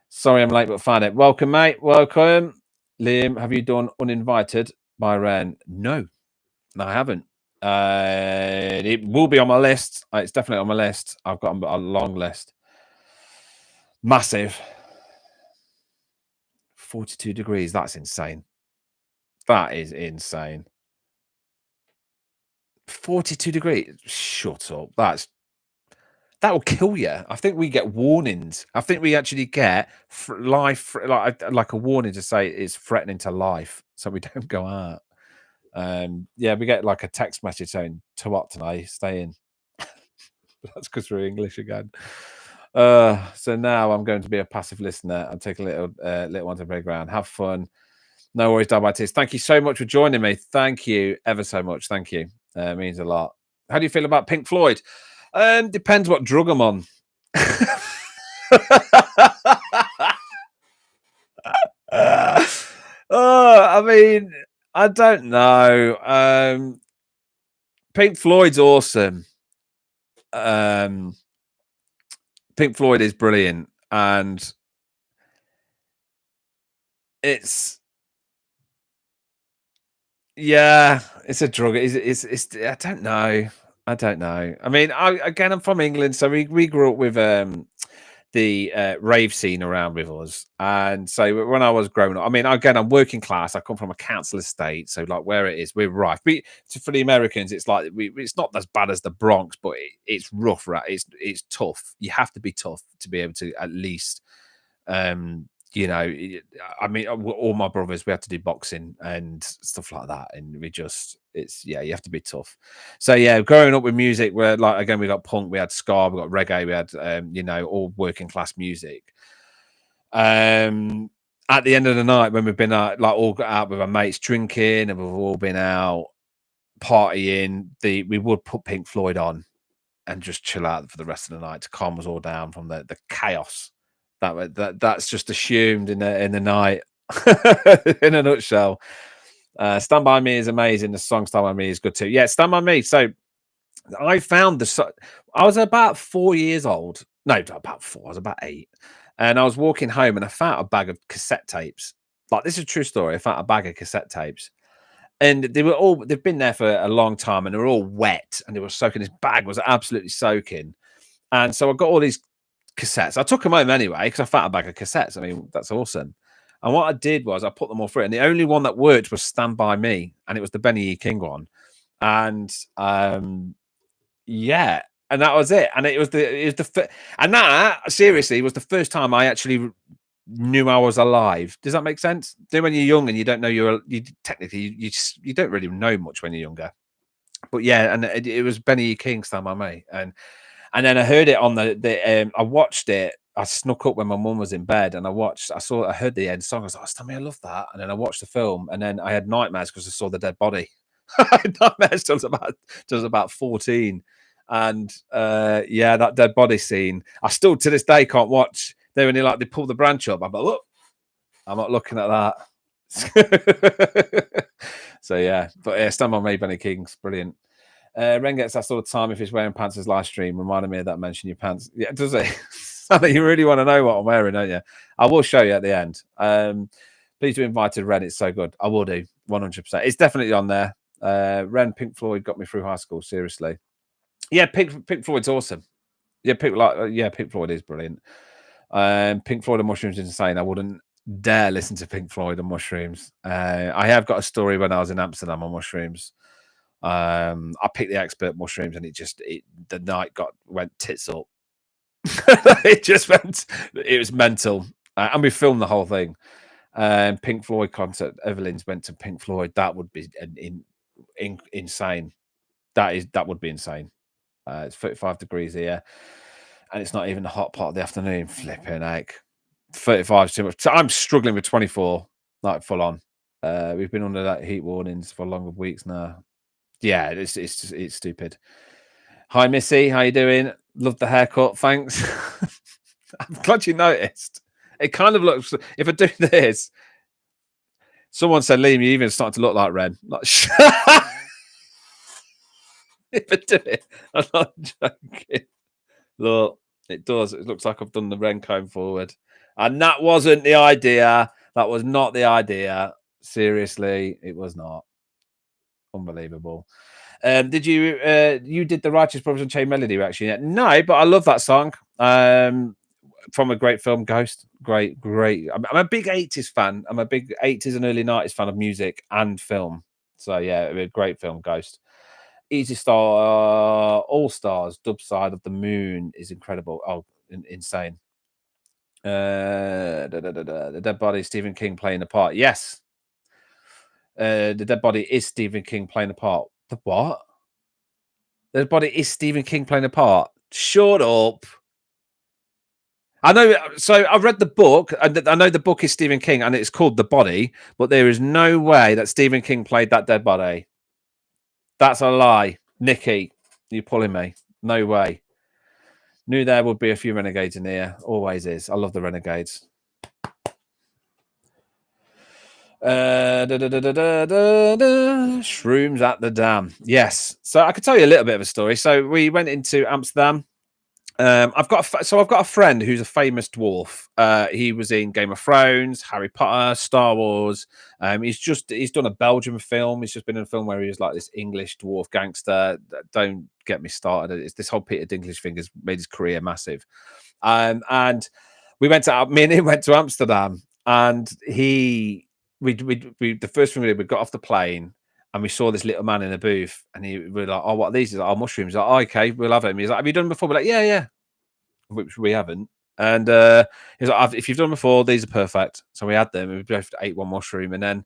Sorry I'm late, but found it. Welcome, mate. Welcome. Liam, have you done Uninvited by Ren? No, I haven't. It will be on my list. It's definitely on my list. I've got a long list. Massive. 42 degrees. That's insane. That is insane. 42 degrees. Shut up. That will kill you. I think we get warnings. I think we actually get life, like a warning to say it's threatening to life, so we don't go out. We get like a text message saying "To what tonight? Stay in." That's because we're English again. So now I'm going to be a passive listener and take a little one to the playground. Have fun. No worries, diabetes. Thank you so much for joining me. Thank you ever so much. Thank you. It means a lot. How do you feel about Pink Floyd? Depends what drug I'm on. I mean, I don't know. Pink Floyd's awesome. Pink Floyd is brilliant, and it's a drug. It's I don't know. I mean, I'm from England, so we grew up with the rave scene around with us, and so when I was growing up, I mean, again, I'm working class. I come from a council estate, so like where it is, we're rife. For the Americans, it's like it's not as bad as the Bronx, but it's rough, right? It's tough. You have to be tough to be able to at least I mean, all my brothers, we had to do boxing and stuff like that, and you have to be tough. So growing up with music, where like again we got punk, we had ska, we got reggae, we had all working class music. At the end of the night, when we've been out, like all got out with our mates drinking, and we've all been out, partying. We would put Pink Floyd on and just chill out for the rest of the night to calm us all down from the chaos that's just assumed in the night. In a nutshell. Stand By Me is amazing. The song Stand By Me is good too. Yeah, Stand By Me. So I found I was about 4 years old. No, about 4. I was about 8. And I was walking home and I found a bag of cassette tapes. Like, this is a true story. I found a bag of cassette tapes. And they've been there for a long time and they were all wet and they were soaking. This bag was absolutely soaking. And so I got all these cassettes. I took them home anyway because I found a bag of cassettes. I mean, that's awesome. And what I did was I put them all through, and the only one that worked was Stand By Me, and it was the Benny E. King one. And yeah, and that was it. And and that seriously was the first time I actually knew I was alive. Does that make sense? Then when you're young and you don't know you technically you don't really know much when you're younger. But yeah, and it was Benny E. King, Stand By Me, and then I heard it on I watched it. I snuck up when my mum was in bed, and I heard the end song. I was like, "Oh, I love that." And then I watched the film, and then I had nightmares because I saw the dead body. I had nightmares till I was about 14, and yeah, that dead body scene. I still to this day can't watch. When they pull the branch up, I'm like, look, I'm not looking at that. So yeah, but yeah, Stand By Me, Benny King's brilliant. Ren gets asked all the time if he's wearing pants as live stream. Reminded me of that mention your pants. Yeah, does it? I think you really want to know what I'm wearing, don't you? I will show you at the end. Please do invite Ren. It's so good. I will do 100%. It's definitely on there. Ren, Pink Floyd got me through high school. Seriously, yeah, Pink Floyd's awesome. Yeah, Pink Floyd is brilliant. Pink Floyd and mushrooms is insane. I wouldn't dare listen to Pink Floyd and mushrooms. I have got a story when I was in Amsterdam on mushrooms. I picked the expert mushrooms and the night went tits up. It was mental. And we filmed the whole thing. Pink Floyd concert. Evelyn's went to Pink Floyd. That would be insane. That would be insane. It's 35 degrees here, and it's not even the hot part of the afternoon. Flipping heck. 35 is too much. So I'm struggling with 24, like full on. We've been under that heat warnings for longer weeks now. Yeah, it's stupid. Hi, Missy. How you doing? Love the haircut. Thanks. I'm glad you noticed. It kind of looks. If I do this, someone said, "Liam, you even starting to look like Ren." Like, if I do it, I'm not joking. Look, it does. It looks like I've done the Ren comb forward, and that wasn't the idea. That was not the idea. Seriously, it was not. Unbelievable. Did you did the Righteous Brothers and Chain Melody reaction? No, but I love that song. From a great film, Ghost. Great. I'm a big 80s fan. I'm a big 80s and early 90s fan of music and film. So yeah, a great film, Ghost. Easy Star, All Stars, Dub Side of the Moon is incredible. Oh, insane. The Dead Body, Stephen King playing the part. Yes. The Dead Body is Stephen King playing a part. The what? The Dead Body is Stephen King playing a part. Shut up. I know. So I've read the book, and I know the book is Stephen King, and it's called The Body. But there is no way that Stephen King played that dead body. That's a lie, Nikki. You're pulling me. No way. Knew there would be a few renegades in here. Always is. I love the renegades. Shrooms at the dam. Yes. So I could tell you a little bit of a story. So we went into Amsterdam. I've got a friend who's a famous dwarf. He was in Game of Thrones, Harry Potter, Star Wars. He's done a Belgian film. He's just been in a film where he was like this English dwarf gangster. Don't get me started. It's this whole Peter Dinklage thing has made his career massive. And me and him went to Amsterdam, and the first thing we did, we got off the plane. And we saw this little man in a booth, and we were like, "Oh, what are these?" He's like, "Oh, mushrooms." Like, "Oh, okay, we'll have them." He's like, "Have you done them before?" We're like, "Yeah," which we haven't. And he's like, "If you've done them before, these are perfect." So we had them, and we both ate one mushroom, and then,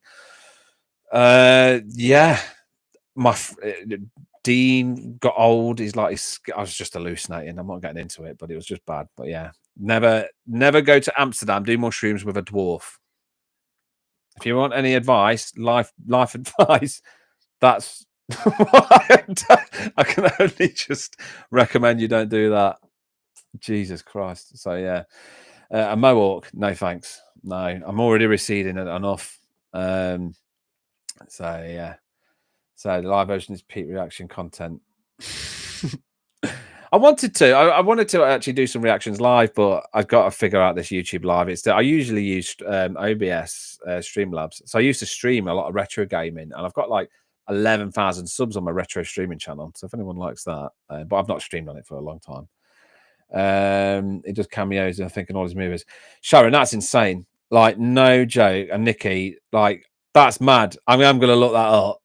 yeah, Dean got old. He's like, I was just hallucinating. I'm not getting into it, but it was just bad. But yeah, never go to Amsterdam. Do mushrooms with a dwarf. If you want any advice, life advice. That's I can only just recommend you don't do that. Jesus Christ. So yeah, a mohawk, no thanks. No, I'm already receding enough. So yeah. So the live version is peak reaction content. I wanted to. I wanted to actually do some reactions live, but I've got to figure out this YouTube live. I usually use OBS Streamlabs, so I used to stream a lot of retro gaming, and I've got like 11,000 subs on my retro streaming channel. So if anyone likes that, but I've not streamed on it for a long time. It does cameos, and I think in all his movies. Sharon, that's insane. Like no joke, and Nikki, like that's mad. I mean, I'm gonna look that up.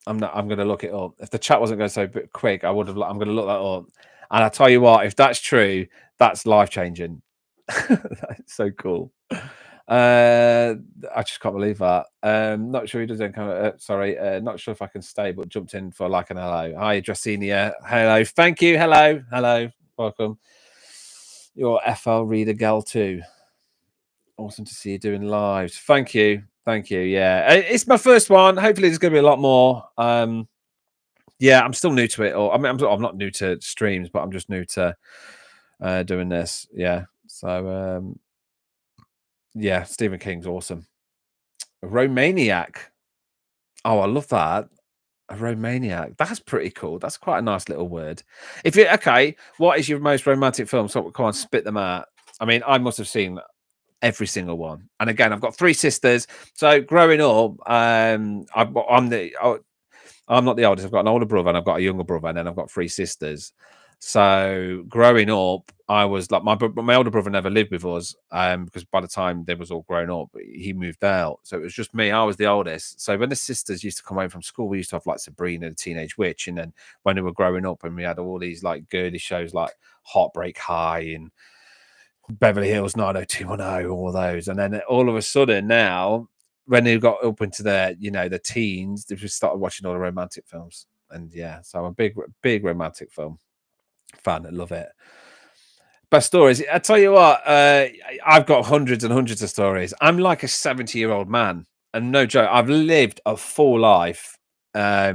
I'm going to look it up. If the chat wasn't going so quick, I would have. I'm going to look that up. And I tell you what, if that's true, that's life changing. That's so cool. I just can't believe that. Not sure he does encounter. Sorry, not sure if I can stay, but jumped in for like an hello. Hi, Dracinia. Hello. Thank you. Hello. Hello. Welcome. You're FL reader gal too. Awesome to see you doing lives. Thank you. Thank you. Yeah, it's my first one. Hopefully, there's going to be a lot more. Yeah, I'm still new to it. Or I mean, I'm not new to streams, but I'm just new to doing this. Yeah. So yeah, Stephen King's awesome. A Romaniac. Oh, I love that. A Romaniac. That's pretty cool. That's quite a nice little word. If you okay, what is your most romantic film? So come on, spit them out. I mean, I must have seen every single one. And again, I've got 3 sisters. So growing up, I'm not the oldest. I've got an older brother and I've got a younger brother, and then I've got 3 sisters. So growing up, I was like my older brother never lived with us because by the time they was all grown up, he moved out. So it was just me. I was the oldest. So when the sisters used to come home from school, we used to have like Sabrina the Teenage Witch, and then when they were growing up, and we had all these like girly shows like Heartbreak High and Beverly Hills 90210, all those, and then all of a sudden now, when they got up into their, the teens, they just started watching all the romantic films, and yeah, so I'm a big romantic film fan. I love it. Best stories. I tell you what, I've got hundreds and hundreds of stories. I'm like a 70-year-old man, and no joke, I've lived a full life. I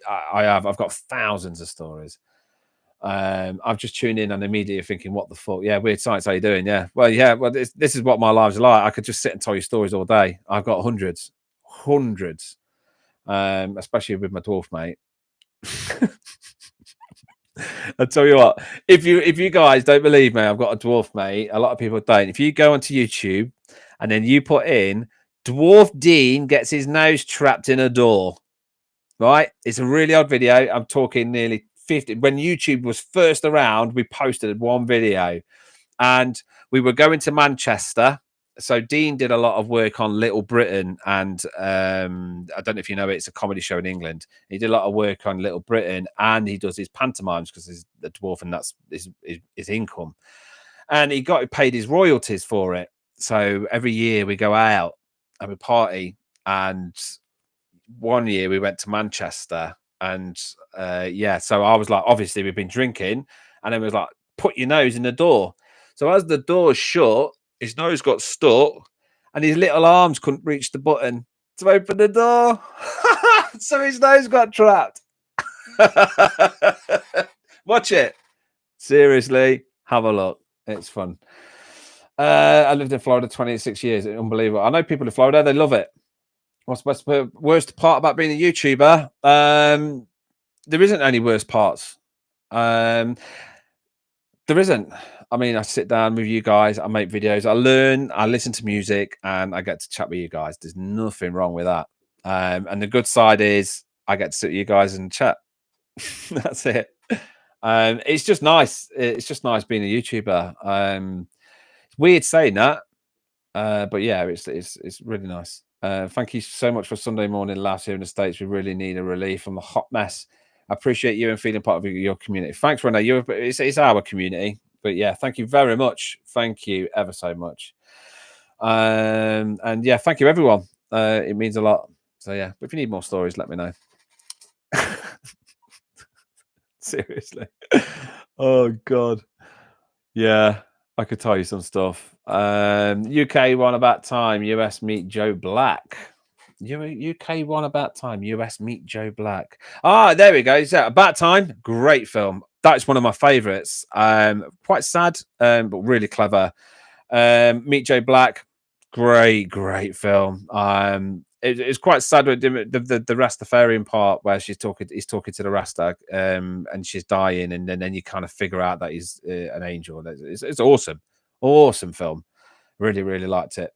have. I've got thousands of stories. I've just tuned in and immediately thinking, what the fuck? Yeah, weird science. How you doing? Yeah. Well, yeah. Well, this is what my lives are like. I could just sit and tell you stories all day. I've got hundreds. Especially with my dwarf mate. I tell you what, if you guys don't believe me, I've got a dwarf mate. A lot of people don't. If you go onto YouTube and then you put in Dwarf Dean gets his nose trapped in a door, right? It's a really odd video. I'm talking nearly 50. When YouTube was first around, we posted one video, and we were going to Manchester. So Dean did a lot of work on Little Britain, and I don't know if you know it, it's a comedy show in England. He did a lot of work on Little Britain, and he does his pantomimes because he's a dwarf, and that's his income. And he got paid his royalties for it. So every year we go out and we party. And one year we went to Manchester, and yeah, so I was like, obviously we've been drinking, and then it was like, put your nose in the door. So as the door shut, his nose got stuck, and his little arms couldn't reach the button to open the door. So his nose got trapped. Watch it. Seriously, have a look. It's fun. I lived in Florida 26 years. It's unbelievable. I know people in Florida, they love it. What's the worst part about being a YouTuber? There isn't any worst parts. There isn't. I mean, I sit down with you guys, I make videos, I learn, I listen to music, and I get to chat with you guys. There's nothing wrong with that. And the good side is I get to sit with you guys and chat. That's it. It's just nice. It's just nice being a YouTuber. It's weird saying that, but yeah, it's really nice. Thank you so much for Sunday morning laughs here in the States. We really need a relief from the hot mess. I appreciate you and feeling part of your community. Thanks, Renee. It's our community. But yeah, thank you very much. Thank you ever so much. And yeah, thank you, everyone. It means a lot. So yeah, but if you need more stories, let me know. Seriously. Oh, God. Yeah, I could tell you some stuff. UK one about time. US meet Joe Black. UK one, About Time. US, Meet Joe Black. Ah, there we go. So About Time, great film. That's one of my favourites. Quite sad, but really clever. Meet Joe Black, great film. It's quite sad with the Rastafarian part where he's talking to the Rasta, and she's dying, and then you kind of figure out that he's an angel. It's awesome, awesome film. Really liked it.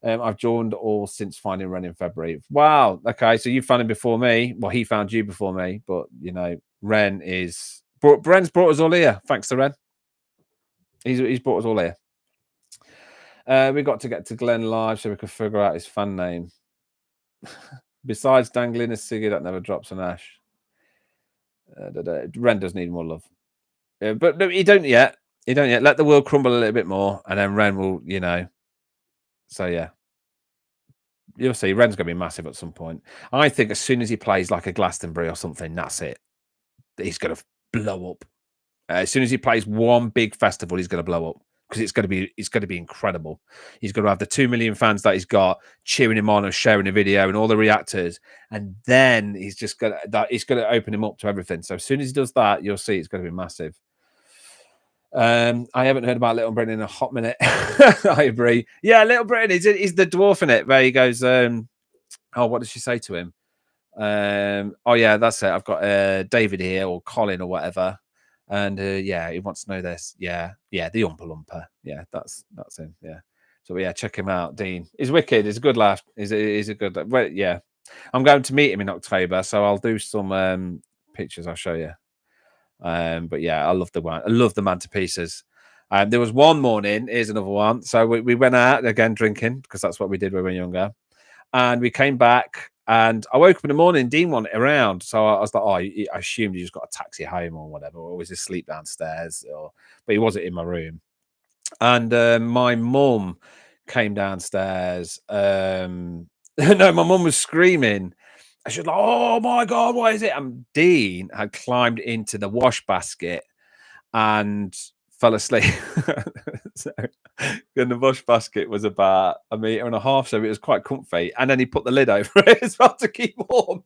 I've joined all since finding Ren in February. Wow. Okay, so you found him before me. Well, he found you before me, but Ren is Ren's brought us all here. Thanks to Ren. He's brought us all here. We got to get to Glenn live so we could figure out his fan name. Besides dangling a ciggy that never drops an ash. Ren does need more love. But no, he don't yet. He don't yet. Let the world crumble a little bit more, and then Ren will, So yeah. You'll see. Ren's going to be massive at some point. I think as soon as he plays like a Glastonbury or something, that's it. He's going to blow up. As soon as he plays one big festival, he's going to blow up because it's going to be incredible. He's going to have the 2 million fans that he's got cheering him on and sharing the video and all the reactors, and then he's going to open him up to everything. So as soon as he does that, you'll see it's going to be massive. I haven't heard about Little Britain in a hot minute. I agree. Yeah, Little Britain. He's the dwarf in it where he goes, what does she say to him? Oh yeah, that's it. I've got David here or Colin or whatever. And yeah, he wants to know this. Yeah, the Oompa Loompa. Yeah, that's him. Yeah. So yeah, check him out, Dean. He's wicked. He's a good laugh. He's a good. Well, yeah, I'm going to meet him in October, so I'll do some pictures. I'll show you. But yeah, I love the man to pieces. There was one morning, here's another one. So we went out again drinking because that's what we did when we were younger. And we came back and I woke up in the morning, Dean wasn't around. So I was like, I assumed he just got a taxi home or whatever, or was asleep downstairs, but he wasn't in my room. And my mum came downstairs. No, my mum was screaming. She was like, oh my God, what is it? And Dean had climbed into the wash basket and fell asleep. And the wash basket was about 1.5 meters, so it was quite comfy. And then he put the lid over it as well to keep warm.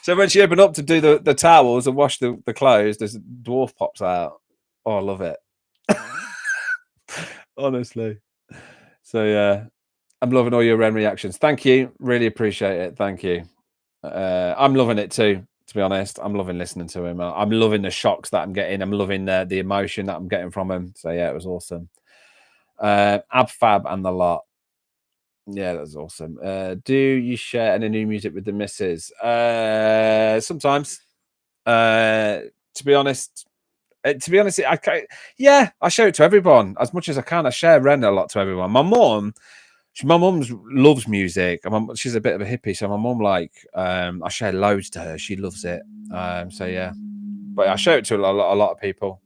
So when she opened up to do the towels and wash the clothes, this dwarf pops out. Oh, I love it. Honestly. So yeah. I'm loving all your Ren reactions. Thank you. Really appreciate it. Thank you. I'm loving it too, to be honest. I'm loving listening to him. I'm loving the shocks that I'm getting. I'm loving the emotion that I'm getting from him. So yeah, it was awesome. Ab Fab and the lot. Yeah, that was awesome. Do you share any new music with the missus? Sometimes. To be honest, I share it to everyone as much as I can. I share Ren a lot to everyone. My mum loves music. She's a bit of a hippie, so my mum I share loads to her. She loves it. So yeah, but I share it to a lot of people.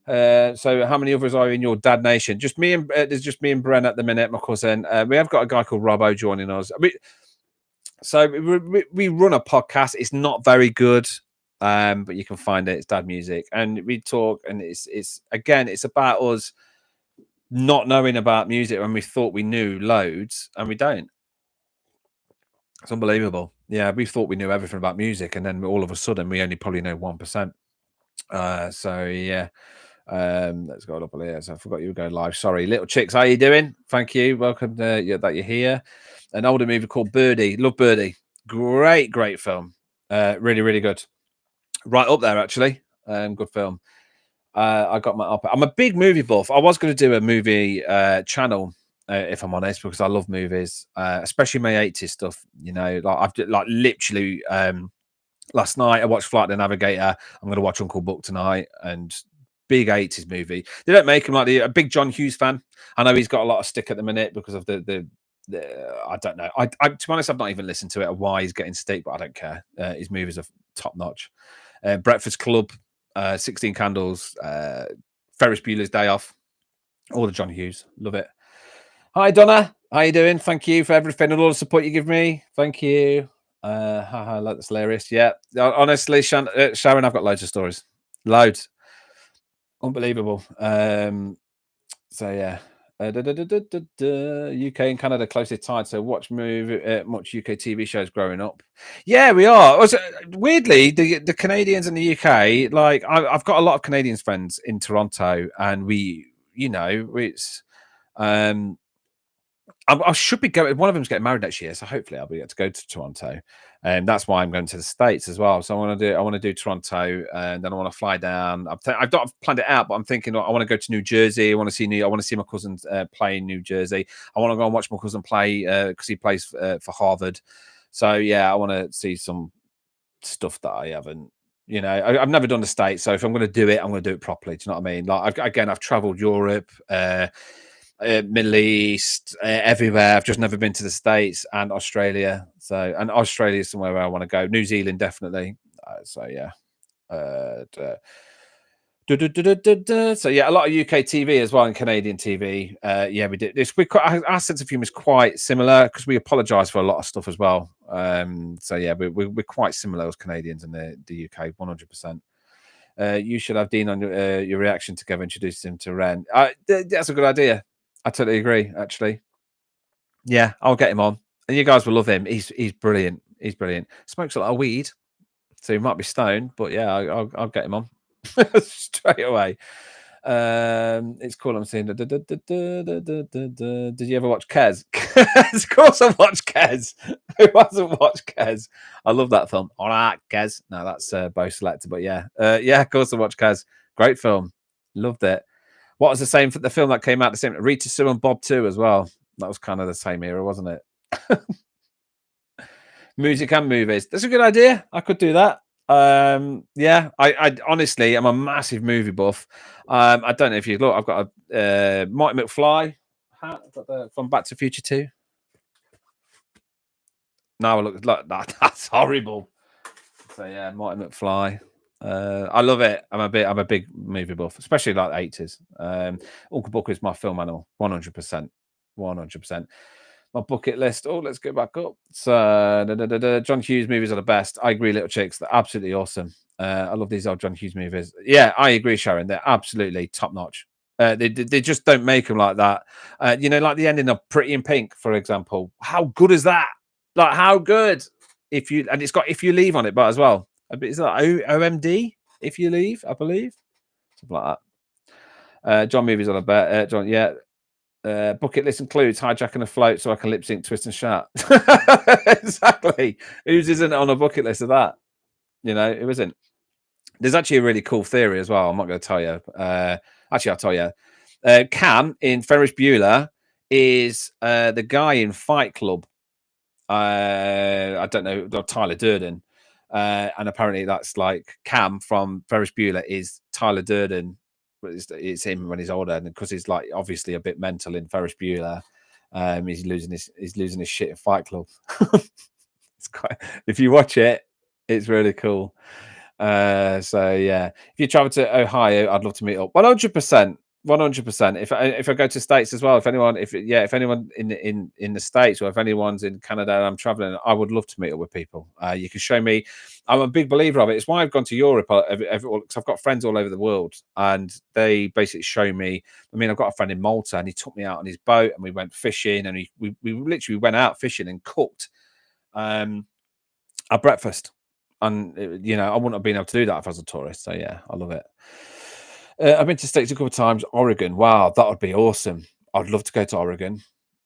So how many others are in your dad nation? Just me and there's just me and Bren at the minute, my cousin. We have got a guy called Robbo joining us. We run a podcast. It's not very good, but you can find it. It's Dad Music, and we talk. And it's about us not knowing about music when we thought we knew loads, and we don't. It's unbelievable. Yeah, we thought we knew everything about music, and then all of a sudden we only probably know 1%. So yeah. Let's go up here. So I forgot you were going live. Sorry, little chicks. How you doing? Thank you. Welcome that you're here. An older movie called Birdie. Love Birdie. Great film. Really good. Right up there actually. Good film. I got my up. I'm a big movie buff. I was going to do a movie channel if I'm honest, because I love movies, especially my 80s stuff. I've literally last night I watched Flight of the Navigator. I'm going to watch Uncle Buck tonight, and big 80s movie. They don't make him like a big John Hughes fan. I know he's got a lot of stick at the minute because of the I don't know. I to be honest, I've not even listened to it or why he's getting stick, but I don't care. His movies are top notch. Breakfast Club, 16 Candles, Ferris Bueller's Day Off, all the John Hughes. Love it. Hi Donna, how you doing? Thank you for everything and all the support you give me. Thank you. That's hilarious. Yeah, honestly, Sharon, I've got loads of stories. Loads. Unbelievable. So yeah. UK and Canada closely tied. So watch much UK TV shows growing up. Yeah, we are. Also, weirdly, the Canadians and the UK, like I've got a lot of Canadians friends in Toronto, and it's um I should be going. One of them's getting married next year, so hopefully I'll be able to go to Toronto, and that's why I'm going to the States as well. So I want to do Toronto, and then I want to fly down. I've not planned it out, but I'm thinking I want to go to New Jersey. I want to see my cousins play in New Jersey. I want to go and watch my cousin play because he plays for Harvard. So yeah, I want to see some stuff that I haven't. I've never done the States, so if I'm going to do it, I'm going to do it properly. Do you know what I mean? Like I've travelled Europe. Middle East, everywhere. I've just never been to the States and Australia. And Australia is somewhere where I want to go. New Zealand, definitely. So yeah. So yeah, a lot of UK TV as well and Canadian TV. Yeah, we did this. Our sense of humour is quite similar because we apologise for a lot of stuff as well. So yeah, we're quite similar as Canadians in the UK, 100%. You should have Dean on your reaction together, introduce him to Ren. That's a good idea. I totally agree, actually. Yeah, I'll get him on. And you guys will love him. He's brilliant. He's brilliant. Smokes a lot of weed, so he might be stoned, but yeah, I'll get him on straight away. It's cool. I'm saying. Did you ever watch Kes? Of course, I watched Kes. Who hasn't watched Kes? I love that film. All right, Kes. No, that's Bo Selector, but yeah, of course I watched Kes. Great film. Loved it. What was the same for the film that came out the same? Rita Sue and Bob 2 as well. That was kind of the same era, wasn't it? Music and movies. That's a good idea. I could do that. Yeah, I honestly am a massive movie buff. I don't know if you look. I've got a Marty McFly hat from Back to the Future 2. Now I look like that. That's horrible. So yeah, Marty McFly. I love it. I'm a big movie buff, especially like the 80s. Uncle Buck is my film animal, 100%. 100%. My bucket list. Oh, let's go back up. So, John Hughes movies are the best. I agree, Little Chicks. They're absolutely awesome. I love these old John Hughes movies. Yeah, I agree, Sharon. They're absolutely top notch. They just don't make them like that. Like the ending of Pretty in Pink, for example. How good is that? Like, how good? It's got If You Leave on it, but as well. Is that OMD? If You Leave, I believe. Something like that. John movies on a bet. John, yeah. Bucket list includes hijacking a float so I can lip sync Twist and Shout. Exactly. Whose isn't on a bucket list of that? Who isn't? There's actually a really cool theory as well. I'm not going to tell you. Actually, I'll tell you. Cam in Ferris Bueller is the guy in Fight Club. I don't know, Tyler Durden. And apparently that's like Cam from Ferris Bueller is Tyler Durden. It's him when he's older, and because he's like obviously a bit mental in Ferris Bueller, he's losing his shit in Fight Club. If you watch it, it's really cool. So yeah, if you travel to Ohio, I'd love to meet up. 100%. 100%. If I go to States as well, if anyone in the States, or if anyone's in Canada and I'm traveling, I would love to meet up with people. You can show me. I'm a big believer of it. It's why I've gone to Europe because I've got friends all over the world, and they basically show me. I mean, I've got a friend in Malta, and he took me out on his boat, and we went fishing, and we literally went out fishing and cooked our breakfast. And I wouldn't have been able to do that if I was a tourist. So yeah, I love it. I've been to States a couple of times. Oregon, wow, that would be awesome. I'd love to go to Oregon.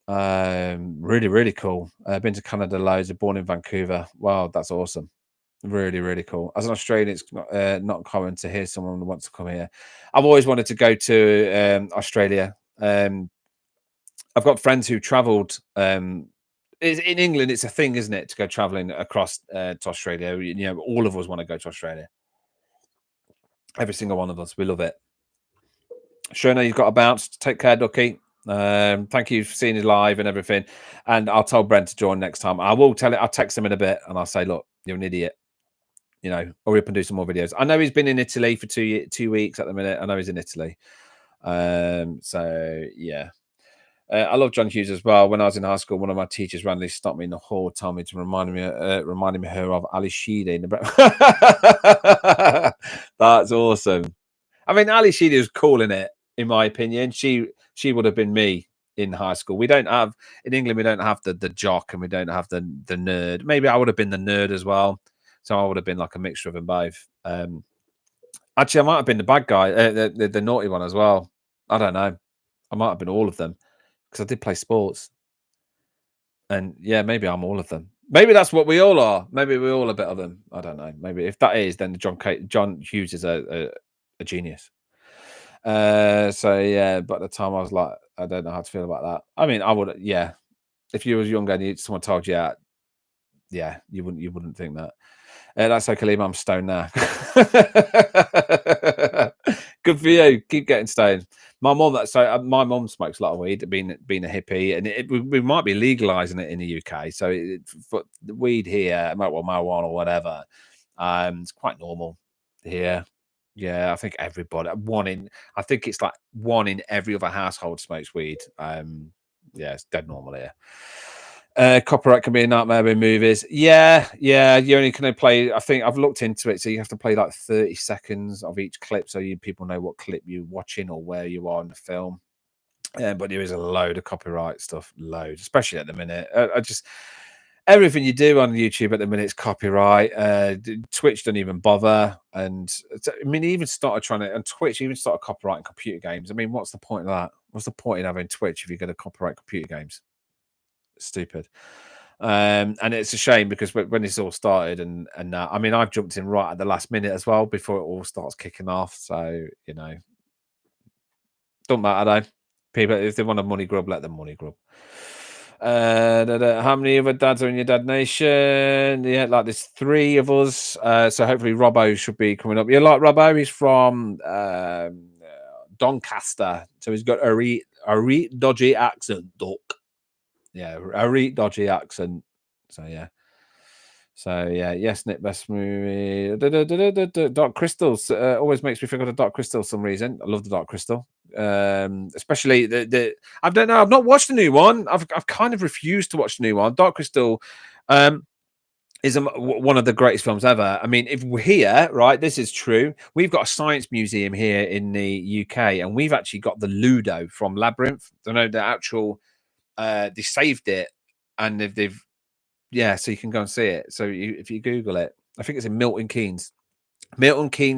Really, really cool. I've been to Canada loads. Born in Vancouver. Wow, that's awesome. Really, really cool. As an Australian, it's not common to hear someone who wants to come here. I've always wanted to go to Australia. I've got friends who travelled. In England, it's a thing, isn't it, to go travelling across to Australia? All of us want to go to Australia. Every single one of us. We love it. Shona, you've got to bounce. Take care, Ducky. Thank you for seeing it live and everything. And I'll tell Brent to join next time. I will tell it. I'll text him in a bit and I'll say, look, you're an idiot. Hurry up and do some more videos. I know he's been in Italy for 2 weeks at the minute. I know he's in Italy. So yeah. I love John Hughes as well. When I was in high school, one of my teachers randomly stopped me in the hall, told me to remind me her of Ali Sheedy. That's awesome. I mean, Ali Sheedy was cool in it. in my opinion. She would have been me in high school. We don't have in England. We don't have the jock, and we don't have the nerd. Maybe I would have been the nerd as well. So I would have been like a mixture of them both. Actually, I might have been the bad guy, the naughty one as well. I don't know. I might have been all of them because I did play sports. And yeah, maybe I'm all of them. Maybe that's what we all are. Maybe we're all a bit of them. I don't know. Maybe if that is, then John Hughes is a genius. So yeah, but at the time I was like, I don't know how to feel about that. I mean, I would, yeah. If you was younger and someone told you that, yeah, you wouldn't think that. That's okay, Liam. I'm stoned now. Good for you. Keep getting stoned. My mum, my mum smokes a lot of weed. Being a hippie, and we might be legalizing it in the UK. So for the weed here, marijuana or whatever, it's quite normal here. Yeah, I think everybody I think it's like one in every other household smokes weed. Yeah, it's dead normal here. Copyright can be a nightmare in movies. Yeah. You only can play. I think I've looked into it, so you have to play like 30 seconds of each clip, so people know what clip you're watching or where you are in the film. But there is a load of copyright stuff, especially at the minute. I just everything you do on YouTube at the minute is copyright. Twitch don't even bother, and I mean, even started trying to, and Twitch even started copyrighting computer games. I mean, what's the point of that? What's the point in having Twitch if you're going to copyright computer games? Stupid. And it's a shame because when this all started and now, I mean, I've jumped in right at the last minute as well before it all starts kicking off. So don't matter though. People, if they want a money grub, let them money grub. How many other dads are in your Dad Nation? Yeah, like there's 3 of us. So hopefully Robbo should be coming up. You like Robbo? He's from Doncaster, so he's got a re dodgy accent, Duck. Yeah, a re dodgy accent. So yeah. Yes, Nick, best movie. Dark Crystals always makes me think of the Dark Crystal for some reason. I love the Dark Crystal, especially the. I don't know. I've not watched the new one. I've kind of refused to watch the new one. Dark Crystal is one of the greatest films ever. I mean, if we're here, right, this is true. We've got a science museum here in the UK, and we've actually got the Ludo from Labyrinth. I know the actual. They saved it, and they've yeah, so you can go and see it. So if you Google it, I think it's in Milton Keynes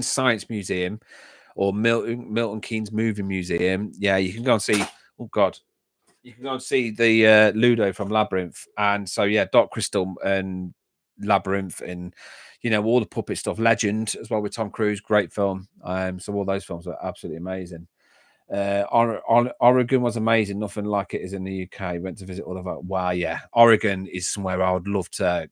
Science Museum, or Milton Keynes Movie Museum. Yeah, you can go and see. Oh God, you can go and see the Ludo from Labyrinth, and so yeah, Dark Crystal and Labyrinth, and all the puppet stuff. Legend as well with Tom Cruise, great film. So all those films are absolutely amazing. Oregon was amazing. Nothing like it is in the UK. Went to visit all of that. Wow, yeah. Oregon is somewhere I would love to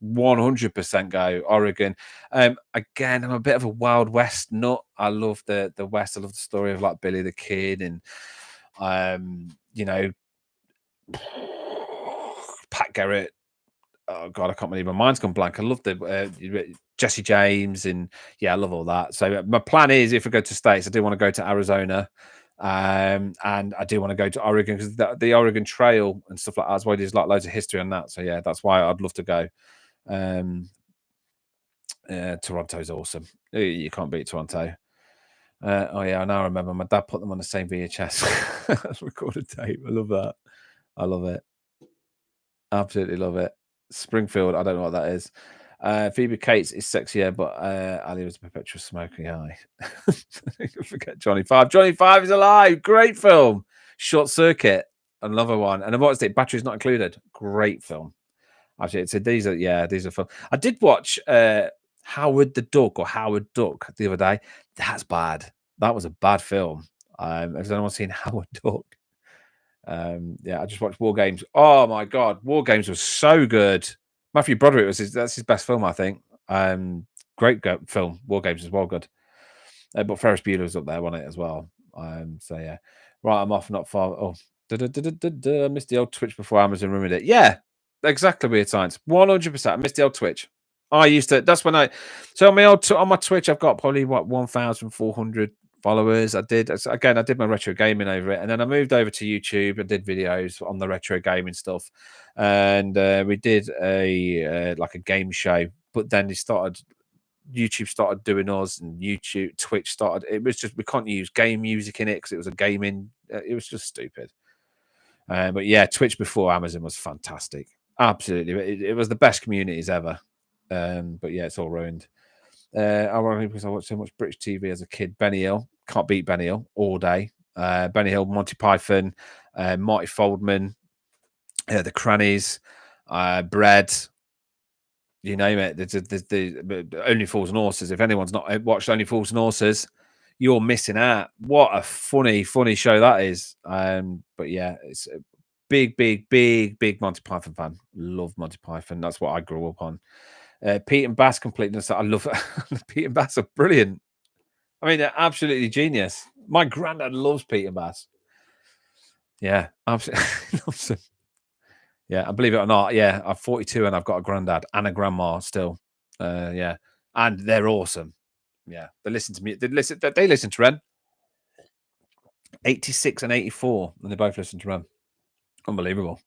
100% go. Oregon. Again, I'm a bit of a Wild West nut. I love the West. I love the story of like Billy the Kid and Pat Garrett. Oh God, I can't believe my mind's gone blank. I love the Jesse James, and yeah, I love all that. So my plan is, if I go to States, I do want to go to Arizona, and I do want to go to Oregon because the Oregon Trail and stuff like that. That's why there's like loads of history on that. So yeah, that's why I'd love to go. Toronto's awesome. You can't beat Toronto. Oh yeah, I now remember. My dad put them on the same VHS recorded tape. I love that. I love it. Absolutely love it. Springfield, I don't know what that is. Phoebe Cates is sexier, but Ali was a perpetual smoking eye. Forget Johnny Five. Johnny Five is alive. Great film. Short Circuit, another one. And what's it? Batteries Not Included. Great film. Actually, these are fun. I did watch Howard the Duck or Howard Duck the other day. That's bad. That was a bad film. Has anyone seen Howard Duck? I just watched War Games. Oh my God, War Games was so good. Matthew Broderick that's his best film, I think. Great film. War Games is well good. But Ferris Bueller was up there, wasn't it, as well? So yeah. Right, I'm off, not far. Oh, I missed the old Twitch before Amazon rumored it. Yeah, exactly. Weird Science. 100%. I missed the old Twitch. I used to. That's when So on my Twitch, I've got probably 1,400 followers. I did my retro gaming over it, and then I moved over to YouTube and did videos on the retro gaming stuff, and we did a like a game show. But then they started YouTube started doing us, and Twitch started. It was just we can't use game music in it because it was a gaming. It was just stupid. But yeah, Twitch before Amazon was fantastic. Absolutely, it was the best communities ever. But yeah, it's all ruined. Ironically, because I watched so much British TV as a kid. Benny Hill, can't beat Benny Hill all day. Benny Hill, Monty Python, Marty Feldman, the Crannies, Bread, you name it. The Only Fools and Horses. If anyone's not watched Only Fools and Horses, you're missing out. What a funny show that is. But yeah, it's a big Monty Python fan. Love Monty Python. That's what I grew up on. Pete and Bass completeness. I love Pete and Bass are brilliant. I mean, they're absolutely genius. My granddad loves Pete and Bass. Yeah, absolutely loves them. Yeah, and believe it or not, yeah, I'm 42 and I've got a granddad and a grandma still. Yeah, and they're awesome. Yeah, they listen to me. They listen to Ren. 86 and 84, and they both listen to Ren. Unbelievable.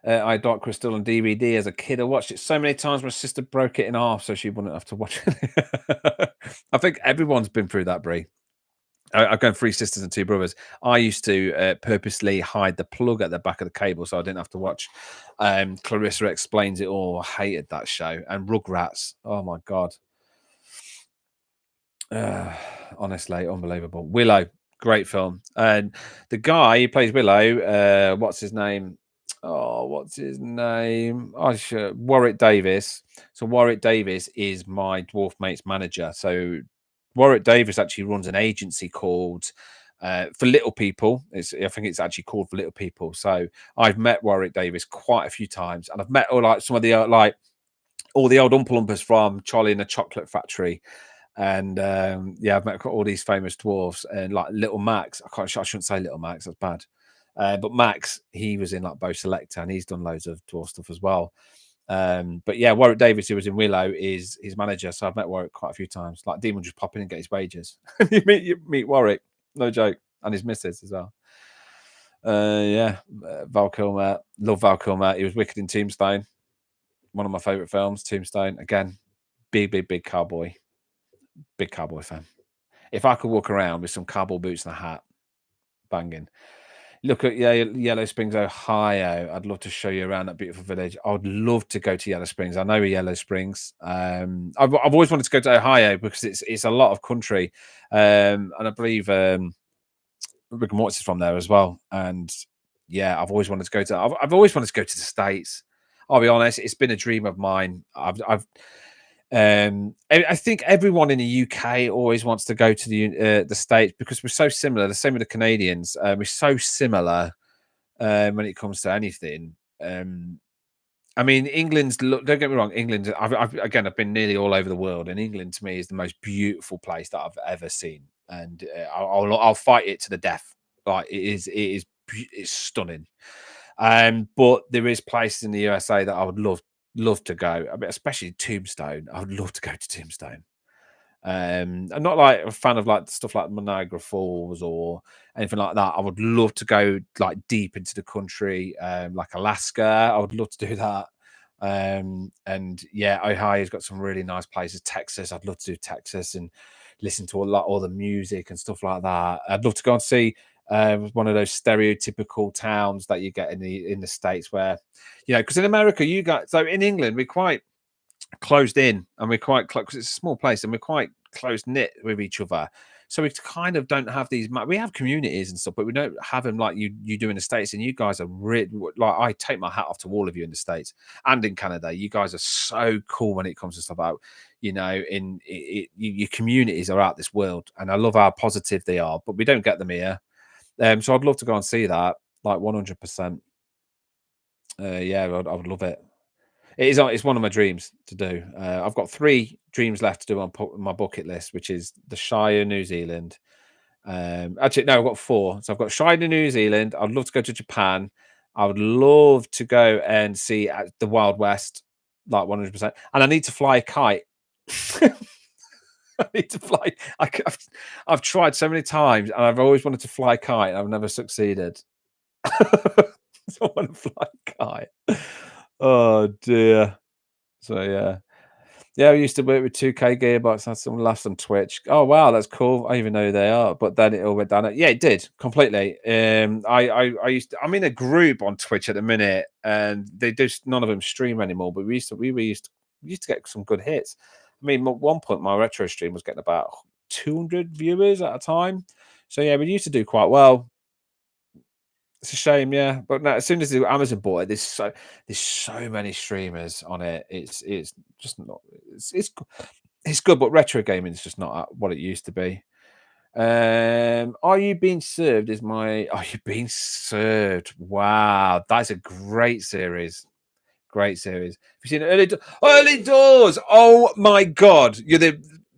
I had Dark Crystal on DVD as a kid. I watched it so many times. My sister broke it in half so she wouldn't have to watch it. I think everyone's been through that, Brie. I've got 3 sisters and 2 brothers. I used to purposely hide the plug at the back of the cable so I didn't have to watch Clarissa Explains It All. I hated that show. And Rugrats. Oh, my God. Honestly, unbelievable. Willow. Great film. And the guy who plays Willow, what's his name? Oh, what's his name? Oh, sure. Warwick Davis. So Warwick Davis is my dwarf mate's manager. So Warwick Davis actually runs an agency called For Little People. I think it's actually called For Little People. So I've met Warwick Davis quite a few times, and I've met some of the all the old Oompa Loompas from Charlie and the Chocolate Factory. And yeah, I've met all these famous dwarfs, and like Little Max. I shouldn't say Little Max, that's bad. But Max, he was in like Bo Selector, and he's done loads of dwarf stuff as well. But yeah, Warwick Davis, who was in Willow, is his manager. So I've met Warwick quite a few times. Like Dean will just pop in and get his wages. you meet Warwick, no joke, and his missus as well. Yeah, Val Kilmer, love Val Kilmer. He was wicked in Tombstone, one of my favourite films. Tombstone, again, big cowboy. Big cowboy fan. If I could walk around with some cowboy boots and a hat, banging. Look at Yellow Springs, Ohio. I'd love to show you around that beautiful village. I'd love to go to Yellow Springs. I know Yellow Springs. I've always wanted to go to Ohio because it's a lot of country, and I believe Rick and Mortis is from there as well. And yeah, I've always wanted to go to. I've always wanted to go to the States. I'll be honest, it's been a dream of mine. I think everyone in the UK always wants to go to the States because we're so similar. The same with the Canadians. We're so similar when it comes to anything. I mean, don't get me wrong. England. I've been nearly all over the world, and England to me is the most beautiful place that I've ever seen, and I'll fight it to the death. Like it's stunning. But there is places in the USA that I would love to go. I mean, especially Tombstone. I would love to go to Tombstone. I'm not like a fan of like stuff like Niagara Falls or anything like that. I would love to go like deep into the country, like Alaska. I would love to do that. And yeah, Ohio's got some really nice places. Texas, I'd love to do Texas and listen to all the music and stuff like that. I'd love to go and see one of those stereotypical towns that you get in the States where, because in America in England we're quite closed in and we're quite close because it's a small place and we're quite close knit with each other. So we kind of don't have these. We have communities and stuff, but we don't have them like you do in the States. And you guys are really like I take my hat off to all of you in the States and in Canada. You guys are so cool when it comes to stuff about your communities are out this world, and I love how positive they are. But we don't get them here. So I'd love to go and see that, like 100%. Yeah, I would love it. It's one of my dreams to do. I've got 3 dreams left to do on my bucket list, which is the Shire, New Zealand. Actually, no, I've got 4. So I've got Shire, New Zealand. I'd love to go to Japan. I would love to go and see the Wild West, like 100%. And I need to fly a kite. I need to fly. I've tried so many times, and I've always wanted to fly a kite. And I've never succeeded. So I want to fly a kite. Oh dear. So yeah. Yeah, I used to work with 2K Gearbox. Had some laughs on Twitch. Oh wow, that's cool. I even know who they are. But then it all went down. Yeah, it did completely. I used to, I'm in a group on Twitch at the minute, and they just none of them stream anymore. But we used to get some good hits. I mean, at one point my retro stream was getting about 200 viewers at a time. So yeah, we used to do quite well. It's a shame, yeah. But no, as soon as the Amazon bought it, there's so many streamers on it. It's just not. It's good, but retro gaming is just not what it used to be. Are you being served? Is my Are you being served? Wow, that's a great series. Great series. Have you seen Early Doors? Oh my god,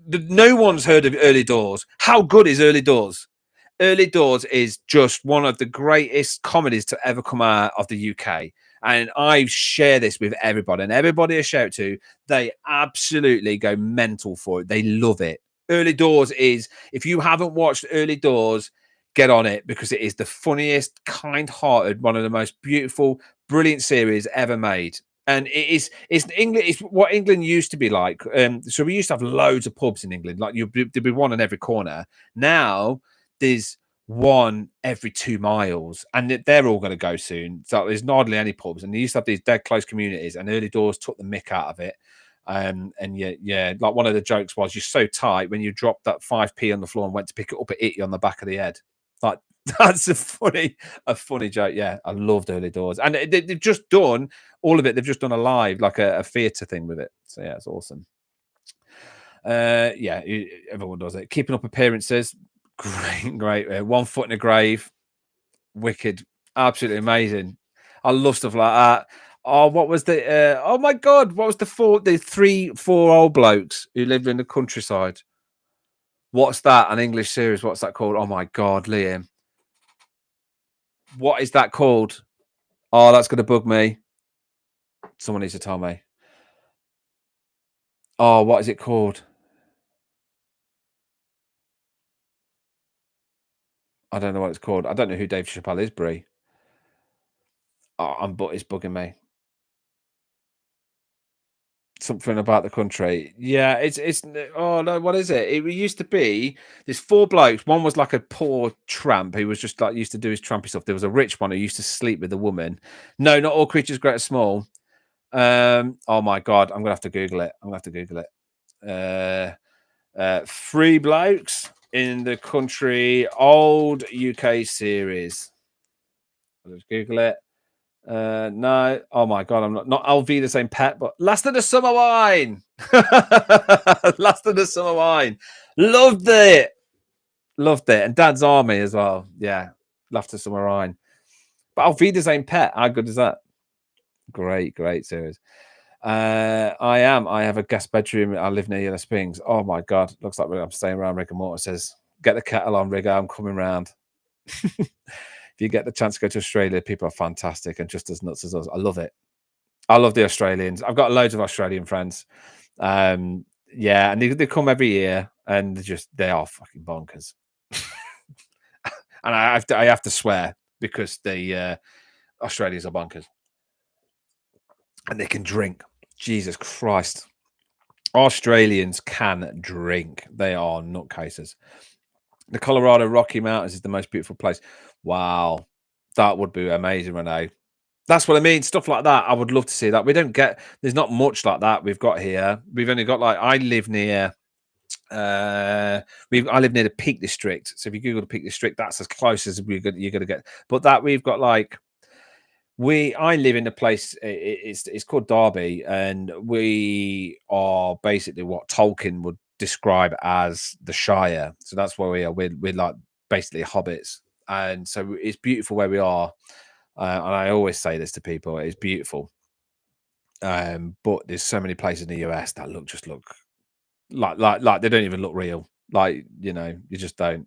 no one's heard of Early Doors. How good is Early Doors? Early Doors is just one of the greatest comedies to ever come out of the UK. And I share this with everybody, and everybody I share it to, they absolutely go mental for it. They love it. Early Doors is, if you haven't watched Early Doors, get on it because it is the funniest, kind hearted, one of the most beautiful, brilliant series ever made. And it's England. It's what England used to be like. So we used to have loads of pubs in England. Like there'd be one on every corner. Now there's one every 2 miles, and they're all going to go soon. So there's hardly any pubs, and they used to have these dead close communities. And Early Doors took the mick out of it. And yeah, like one of the jokes was, you're so tight when you dropped that 5p on the floor and went to pick it up, it hit you on the back of the head. Like that's a funny joke. Yeah, I loved Early Doors, and they've just done all of it. They've just done a live, like a theatre thing with it. So yeah, it's awesome. Yeah, everyone does it. Keeping up appearances, great, great. 1 foot in a grave, wicked, absolutely amazing. I love stuff like that. Oh, what was the? Oh my god, what was the 4 old blokes who lived in the countryside? What's that? An English series? What's that called? Oh my god, Liam, what is that called? Oh, that's gonna bug me. Someone needs to tell me. Oh, what is it called? I don't know what it's called. I don't know who Dave Chappelle is, Brie. Oh, but it's bugging me. Something about the country. Yeah, oh no, what is it? It used to be there's 4 blokes. One was like a poor tramp who was just like used to do his trampy stuff. There was a rich one who used to sleep with a woman. No, not all creatures great or small. Oh my god, I'm gonna have to Google it. I'm gonna have to Google it. 3 blokes in the country, old UK series. I'll just Google it. No. Oh my god, I'm not LV the same pet, but Last of the Summer Wine. Last of the Summer Wine. Loved it. Loved it. And Dad's Army as well. Yeah. Last of the Summer Wine. But LV the same pet. How good is that? Great, great series. I am. I have a guest bedroom. I live near Yellow Springs. Oh my god. Looks like I'm staying around. Rick and Mortar says, get the kettle on, Rigger. I'm coming round. If you get the chance to go to Australia, people are fantastic and just as nuts as us. I love it. I love the Australians. I've got loads of Australian friends. Yeah, and they come every year, and they are fucking bonkers. And I have to swear because the Australians are bonkers, and they can drink. Jesus Christ, Australians can drink. They are nutcases. The Colorado Rocky Mountains is the most beautiful place. Wow, that would be amazing, Renee. That's what I mean. Stuff like that. I would love to see that. We don't get. There's not much like that we've got here. We've only got like I live near. I live near the Peak District. So if you Google the Peak District, that's as close as you're gonna get. But that we've got like I live in a place. It's called Derby, and we are basically what Tolkien would describe as the Shire. So that's where we are. We're like basically hobbits, and so it's beautiful where we are. And I always say this to people: it's beautiful. But there's so many places in the US that look like they don't even look real. Like you just don't.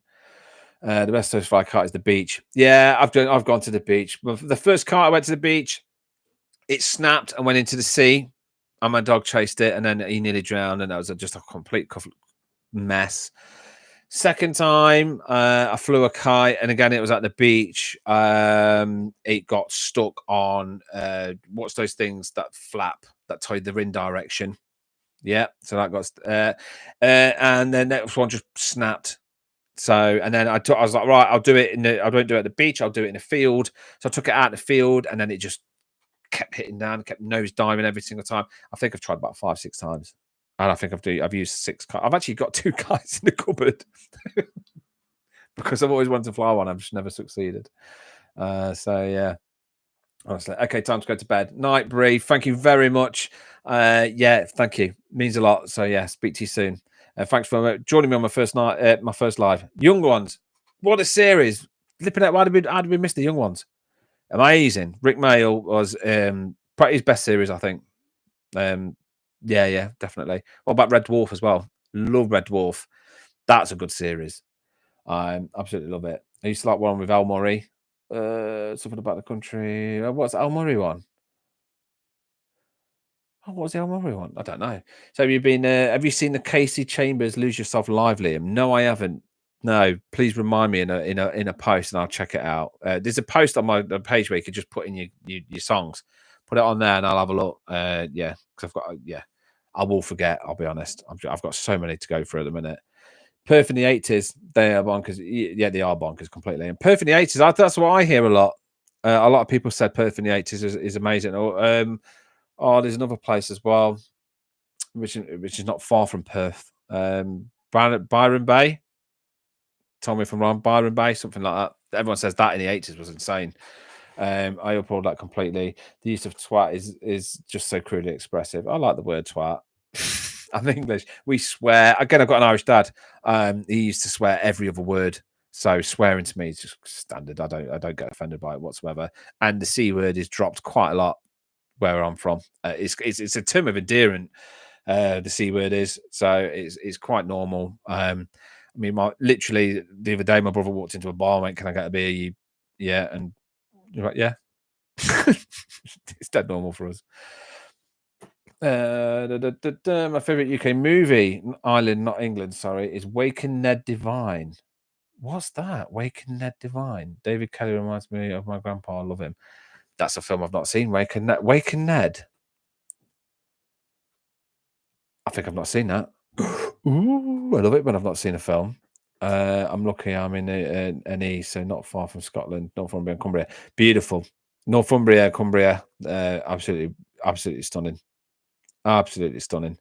The best place for a kite is the beach. Yeah, I've gone to the beach. Well, the first kite I went to the beach, it snapped and went into the sea, and my dog chased it, and then he nearly drowned, and that was just a complete mess. Second time, I flew a kite, and again, it was at the beach. It got stuck on what's those things that flap that tell you the wind direction. Yeah, so that got and then next one just snapped. So and then I was like, right, I'll do it I won't do it at the beach. I'll do it in a field. So I took it out in the field, and then it just kept hitting down, kept nose diving every single time. I think I've tried about 5, 6 times, and I think I've used 6. I've actually got 2 kites in the cupboard because I've always wanted to fly one. I've just never succeeded. So yeah. Honestly. Okay, time to go to bed. Night, Bree. Thank you very much. Yeah, thank you. Means a lot. So yeah, speak to you soon. Thanks for joining me on my first night, my first live. Young Ones. What a series. Flipping out. How did we miss the Young Ones? Amazing. Rick Mail was probably his best series, I think. Yeah, definitely. What about Red Dwarf as well? Love Red Dwarf. That's a good series. I absolutely love it. I used to like one with Al Murray. Something about the country. What's the Al Murray one? Oh, what was the Al Murray one? I don't know. So have you seen the Casey Chambers Lose Yourself Live, Liam? No, I haven't. No, please remind me in a post and I'll check it out. There's a post on my page where you could just put in your songs, put it on there, and I'll have a look. Yeah, because I've got I will forget. I'll be honest. I've got so many to go through at the minute. Perth in the 80s, they are bonkers. Yeah, they are bonkers completely. And Perth in the 80s, that's what I hear a lot. A lot of people said Perth in the 80s is amazing. There's another place as well, which is not far from Perth. Byron Bay. Tell me if I'm wrong. Byron Bay, something like that. Everyone says that in the 80s was insane. I uphold that completely. The use of twat is just so crudely expressive. I like the word twat. I'm English. We swear. Again, I've got an Irish dad. He used to swear every other word. So swearing to me is just standard. I don't get offended by it whatsoever. And the C word is dropped quite a lot where I'm from. It's a term of endearment. The C word is, so it's quite normal. I mean, literally the other day, my brother walked into a bar and went, "Can I get a beer?" Yeah, and you're like, yeah. It's dead normal for us. My favorite UK movie, Ireland, not England, sorry, is Waking Ned Divine. What's that? Waking Ned Divine. David Kelly reminds me of my grandpa. I love him. That's a film I've not seen. Waking Ned. I think I've not seen that. Ooh, I love it when I've not seen a film. I'm lucky I'm in an E, so not far from Scotland, Northumbria and Cumbria. Beautiful. Northumbria, Cumbria, absolutely stunning. Absolutely stunning.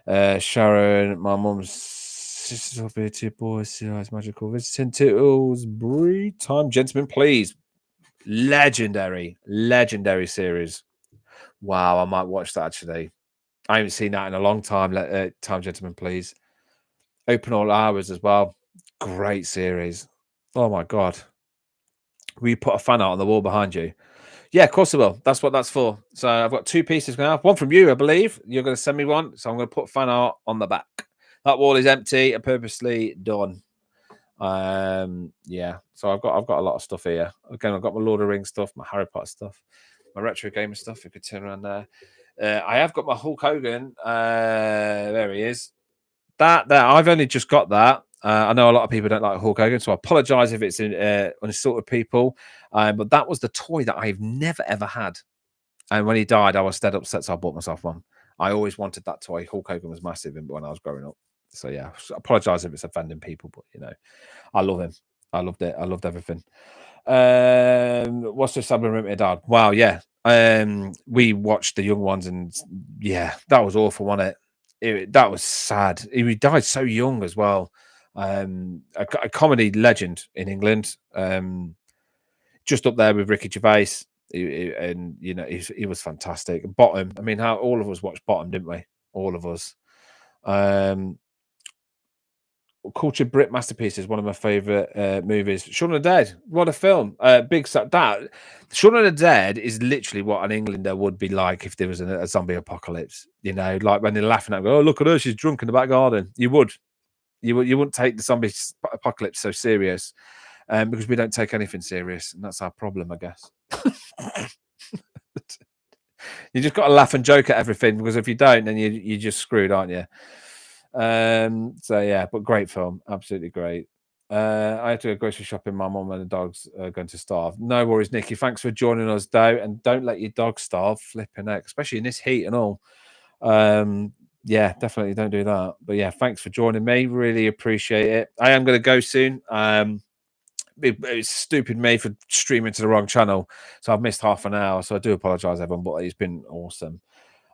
Sharon, my mum's sister's will be two boys, it's magical. Visiting to Brie Time Gentlemen, please. Legendary series. Wow, I might watch that actually. I haven't seen that in a long time. Time Gentlemen, please. Open All Hours as well. Great series. Oh my god. Will you put a fan art on the wall behind you? Yeah, of course I will. That's what that's for. So I've got 2 pieces now. One from you, I believe. You're going to send me one. So I'm going to put fan art on the back. That wall is empty and purposely done. Yeah. So I've got a lot of stuff here. Again, I've got my Lord of the Rings stuff, my Harry Potter stuff, my retro gamer stuff. You could turn around there. I have got my Hulk Hogan. There he is. That I've only just got that. I know a lot of people don't like Hulk Hogan, so I apologise if it's insulted people. But that was the toy that I've never ever had. And when he died, I was dead upset, so I bought myself one. I always wanted that toy. Hulk Hogan was massive when I was growing up. So yeah, I apologise if it's offending people, but I love him. I loved it. I loved everything. What's this album with my dad? Wow, yeah. We watched the Young Ones, and yeah, that was awful, wasn't it? That was sad. He died so young as well. A comedy legend in England. Just up there with Ricky Gervais. And he was fantastic. Bottom. I mean, how all of us watched Bottom, didn't we? All of us. Culture Brit Masterpiece is one of my favorite movies. Shaun of the Dead, what a film! That Shaun of the Dead is literally what an Englander would be like if there was a zombie apocalypse. Like when they're laughing at, oh look at her, she's drunk in the back garden. You wouldn't take the zombie apocalypse so serious, because we don't take anything serious, and that's our problem, I guess. You just got to laugh and joke at everything, because if you don't, then you're just screwed, aren't you? So yeah, but great film, absolutely great. I had to go grocery shopping. My mum and the dogs are going to starve. No worries, Nikki. Thanks for joining us, though, and don't let your dog starve. Flipping heck, especially in this heat and all. Yeah, definitely don't do that. But yeah, thanks for joining me. Really appreciate it. I am going to go soon. It's stupid me for streaming to the wrong channel, so I've missed half an hour. So I do apologise, everyone, but it's been awesome.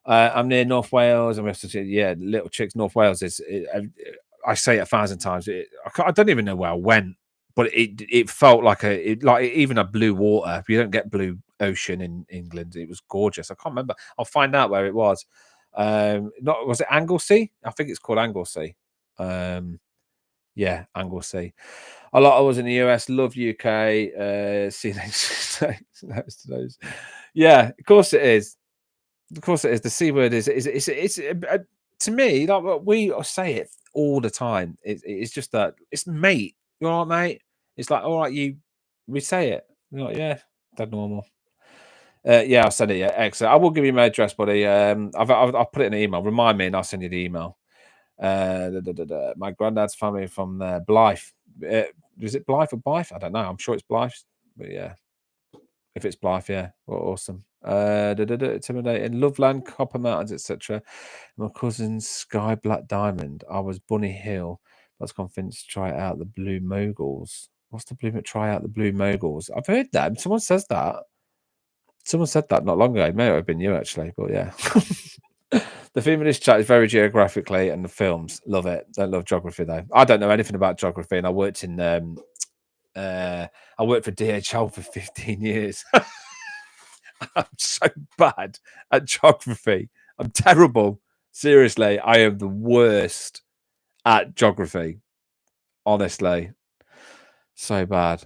I'm near North Wales. I'm yeah, Little Chicks, North Wales. I say it 1,000 times. I don't even know where I went, but it felt like like even a blue water. If you don't get blue ocean in England, it was gorgeous. I can't remember. I'll find out where it was. Not was it Anglesey? I think it's called Anglesey. Yeah, Anglesey. A lot of us in the US love UK. See you next to those. Yeah, of course it is. Of course it is. The C word is to me, like we say it all the time. It's just that it's mate. You all right, mate? It's like, all right, we say it. You're like, yeah, that's normal. Yeah, I'll send it. Yeah, excellent. I will give you my address, buddy. I'll put it in an email. Remind me, and I'll send you the email. My granddad's family from Blythe. Uh, is it Blythe or Blythe? I don't know. I'm sure it's Blythe, but yeah, if it's Blythe, yeah, well, awesome. Intimidating, Loveland, Copper Mountains, etc. My cousin's Sky Black Diamond. I was Bunny Hill. I was convinced to try out the Blue Moguls. What's the blue? Try out the Blue Moguls. I've heard that. Someone says that. Someone said that not long ago. It may have been you actually, but yeah. The theme of this chat is very geographically, and the films love it. Don't love geography though. I don't know anything about geography, and I worked in I worked for DHL for 15 years. I'm so bad at geography. I'm terrible. Seriously, I am the worst at geography. Honestly, so bad.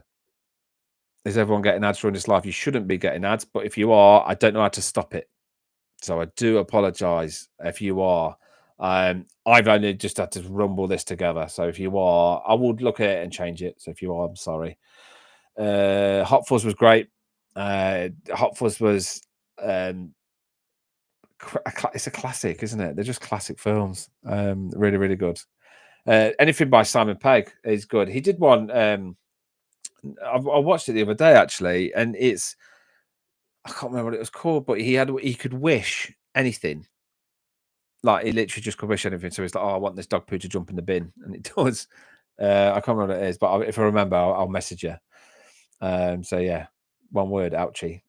Is everyone getting ads during this life? You shouldn't be getting ads, but if you are, I don't know how to stop it. So I do apologise if you are. I've only just had to rumble this together. So if you are, I would look at it and change it. So if you are, I'm sorry. Hot Fuzz was great. Hot Fuzz was it's a classic, isn't it? They're just classic films. Really, really good. Anything by Simon Pegg is good. He did one. I watched it the other day actually, and I can't remember what it was called, but he could wish anything. Like he literally just could wish anything. So he's like, "Oh, I want this dog poo to jump in the bin," and it does. I can't remember what it is, but if I remember, I'll message you. So yeah, one word, ouchie.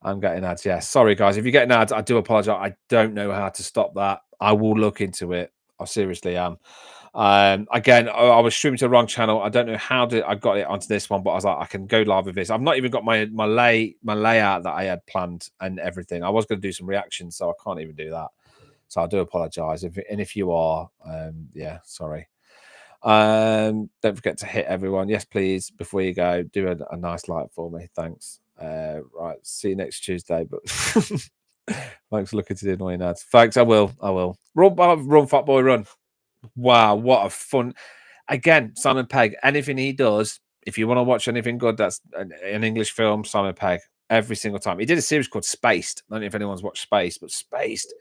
I'm getting ads. Yeah, sorry guys. If you're getting ads, I do apologize. I don't know how to stop that. I will look into it. I seriously am. Again, I was streaming to the wrong channel. I don't know how I got it onto this one, but I was like, I can go live with this. I've not even got my layout that I had planned and everything. I was going to do some reactions, so I can't even do that. So I do apologize. If you are, yeah, sorry. Don't forget to hit everyone. Yes, please. Before you go, do a nice like for me. Thanks. Right. See you next Tuesday. But thanks for looking to the annoying ads. Thanks. I will. Run, fat boy, run. Wow, what a fun. Again, Simon Pegg. Anything he does, if you want to watch anything good, that's an English film. Simon Pegg. Every single time. He did a series called Spaced. I don't know if anyone's watched Spaced, but Spaced.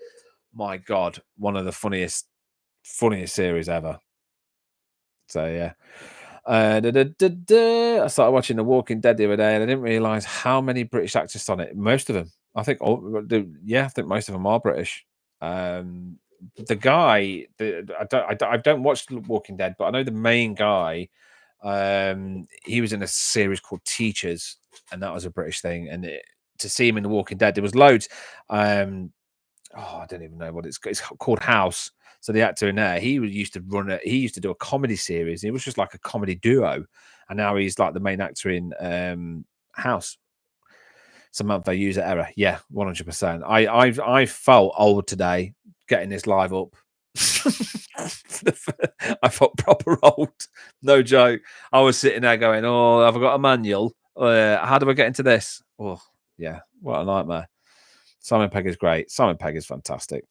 My God, one of the funniest series ever. So yeah. I started watching The Walking Dead the other day, and I didn't realize how many British actors on it. Most of them, I think. I think most of them are British. The guy, I don't watch The Walking Dead, but I know the main guy. He was in a series called Teachers, and that was a British thing. And to see him in The Walking Dead, there was loads. I don't even know what it's called. House. So the actor in there, used to do a comedy series. It was just like a comedy duo, and now he's like the main actor in House. Samantha user error. Yeah, 100%. I felt old today getting this live up. I felt proper old. No joke. I was sitting there going, "Oh, have I got a manual? How do I get into this?" Oh, yeah. What a nightmare. Simon Pegg is great. Simon Pegg is fantastic.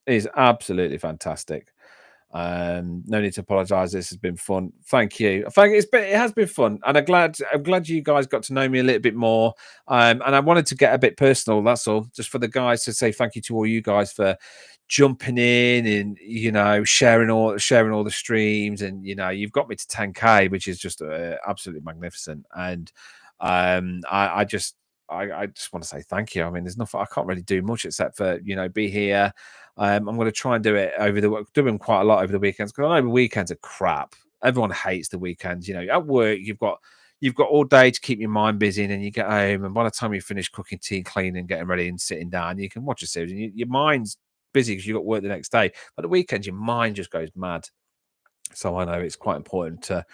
He's absolutely fantastic. No need to apologise. This has been fun. Thank you. It has been fun, and I'm glad you guys got to know me a little bit more. And I wanted to get a bit personal. That's all, just for the guys to say thank you to all you guys for jumping in and sharing all the streams, and you've got me to 10K, which is just absolutely magnificent. And I I just want to say thank you. I mean, there's nothing I can't really do much except for be here. I'm going to try and do it doing quite a lot over the weekends because I know the weekends are crap. Everyone hates the weekends. At work you've got all day to keep your mind busy, and then you get home, and by the time you finish cooking tea, cleaning, getting ready, and sitting down, you can watch a series, and your mind's busy because you've got work the next day. But the weekends, your mind just goes mad. So I know it's quite important to,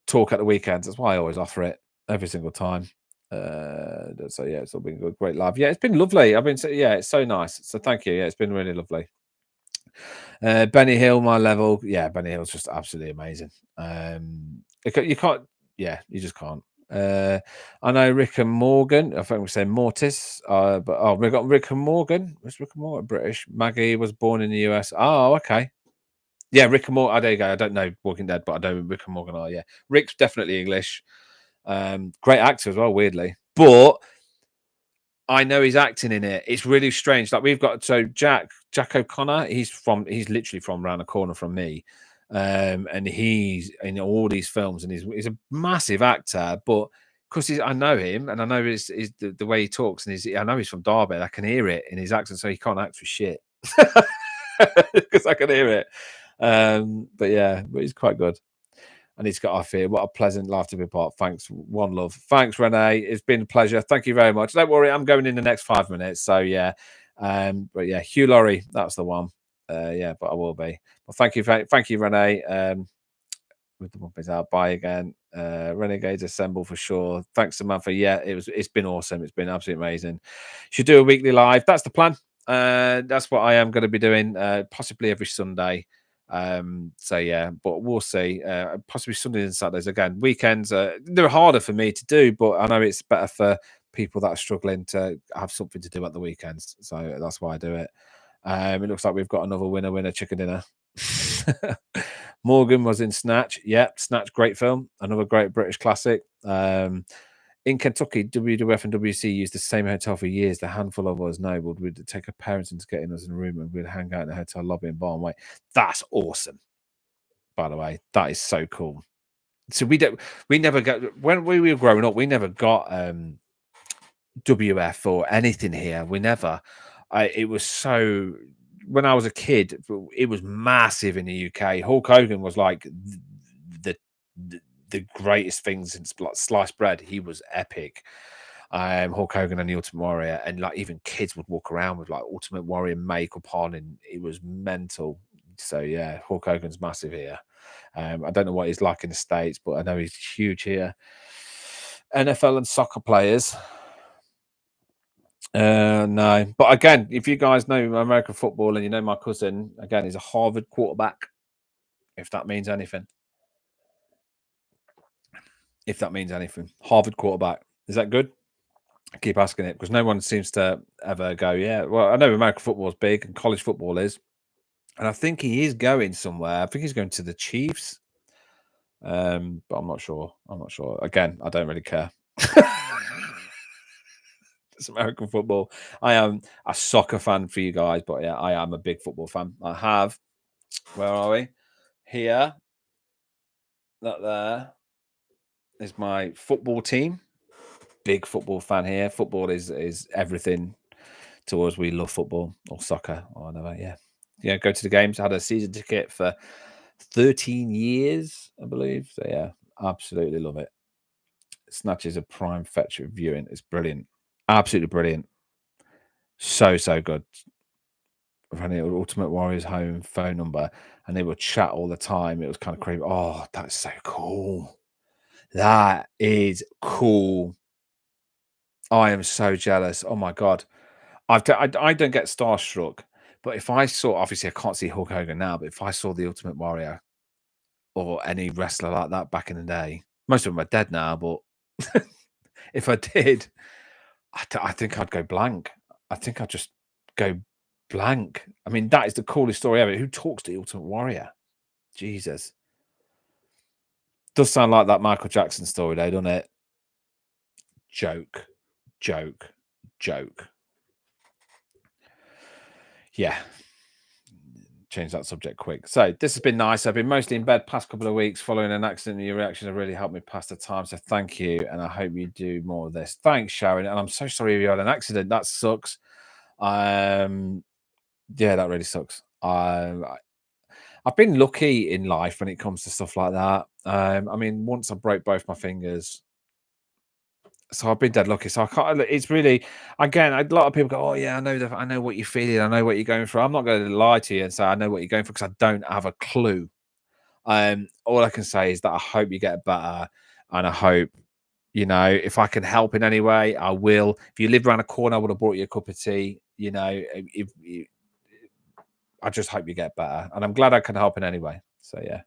talk at the weekends. That's why I always offer it every single time. So yeah, it's all been good, great love. Yeah, it's been lovely. It's so nice. So thank you. Yeah, it's been really lovely. Benny Hill, my level. Yeah, Benny Hill's just absolutely amazing. You can't. Yeah, you just can't. I know Rick and Morgan. I think we say Mortis. But we got Rick and Morgan. Was Rick and Morgan British? Maggie was born in the US. Oh, okay. Yeah, Rick and Morgan. Oh, there you go. I don't know Walking Dead, but I know Rick and Morgan are. Yeah, Rick's definitely English. Great actor as well, weirdly. But I know he's acting in it. It's really strange. Like we've got Jack O'Connor. He's literally from around the corner from me, and he's in all these films, and he's a massive actor. But because I know him, and I know the way he talks, and I know he's from Derby. I can hear it in his accent, so he can't act for shit because I can hear it. But he's quite good. And he's got off here. What a pleasant laugh to be part. Thanks. One love. Thanks, Renee. It's been a pleasure. Thank you very much. Don't worry, I'm going in the next 5 minutes. So yeah. But yeah, Hugh Laurie, that's the one. But I will be. Well, thank you, Renee. With the Muppets out. Bye again. Renegades assemble for sure. Thanks, Samantha. Yeah, it's been awesome. It's been absolutely amazing. Should do a weekly live. That's the plan. That's what I am going to be doing, possibly every Sunday. But we'll see. Possibly Sundays and Saturdays again. Weekends they're harder for me to do, but I know it's better for people that are struggling to have something to do at the weekends. So that's why I do it. It looks like we've got another winner chicken dinner. Morgan was in Snatch. Yep, Snatch, great film. Another great British classic. In Kentucky, WWF and WC used the same hotel for years. The handful of us know we'd take our parents into getting us in a room and we'd hang out in the hotel lobby and bar and wait. That's awesome. By the way, that is so cool. So we never got when we were growing up. We never got WF or anything here. We never. It was so. When I was a kid, it was massive in the UK. Hulk Hogan was like the the greatest things since sliced bread. He was epic. Hulk Hogan and the Ultimate Warrior, and like even kids would walk around with like Ultimate Warrior makeup on, and it was mental. So yeah, Hulk Hogan's massive here. I don't know what he's like in the States, but I know he's huge here. NFL and soccer players. No, but again, if you guys know American football and you know my cousin, again, he's a Harvard quarterback. If that means anything. Harvard quarterback. Is that good? I keep asking it because no one seems to ever go, yeah. Well, I know American football is big and college football is. And I think he is going somewhere. I think he's going to the Chiefs. But I'm not sure. Again, I don't really care. It's American football. I am a soccer fan for you guys, but yeah, I am a big football fan. I have, where are we? Here. That there is my football team. Big football fan here. Football is everything to us. We love football or soccer or whatever. Yeah. Go to the games. I had a season ticket for 13 years, I believe. So yeah, absolutely love it. Snatch is a prime fetch of viewing. It's brilliant. Absolutely brilliant. So good. Running Ultimate Warrior's home phone number and they would chat all the time. It was kind of creepy. Oh, that's so cool. That is cool. I am so jealous. Oh my god. I don't get starstruck, but if I saw, obviously I can't see Hulk Hogan now, but if I saw the Ultimate Warrior or any wrestler like that back in the day, most of them are dead now, but if I did, I think I'd go blank. I think I'd just go blank. I mean, that is the coolest story ever. Who talks to the Ultimate Warrior? Jesus. Does sound like that Michael Jackson story, though, doesn't it? Joke. Yeah. change that subject quick. So this has been nice. I've been mostly in bed past couple of weeks following an accident. Your reactions have really helped me pass the time. So thank you. And I hope you do more of this. Thanks, Sharon. And I'm so sorry you had an accident. That sucks. Yeah, that really sucks. I've been lucky in life when it comes to stuff like that. I mean, once I broke both my fingers, so I've been dead lucky. So I can't. It's really, again, a lot of people go, "Oh yeah, I know what you're feeling. I know what you're going through." I'm not going to lie to you and say I know what you're going through because I don't have a clue. All I can say is that I hope you get better, and I hope if I can help in any way, I will. If you lived around a corner, I would have brought you a cup of tea. I just hope you get better, and I'm glad I can help in any way. So yeah.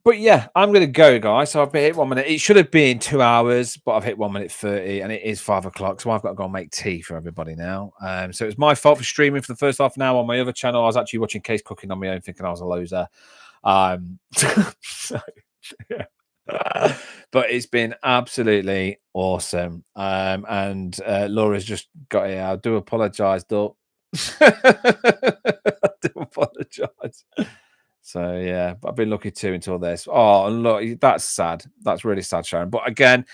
But yeah, I'm gonna go, guys. So I've hit 1 minute. It should have been 2 hours, but I've hit 1 minute 30, and it is 5 o'clock. So I've got to go and make tea for everybody now. So it was my fault for streaming for the first half an hour on my other channel. I was actually watching Case Cooking on my own, thinking I was a loser. So, yeah. But it's been absolutely awesome. And Laura's just got here. I do apologize, Doc. I do apologize. So yeah, but I've been lucky too until this. Oh, and look, that's sad. That's really sad, Sharon. But again,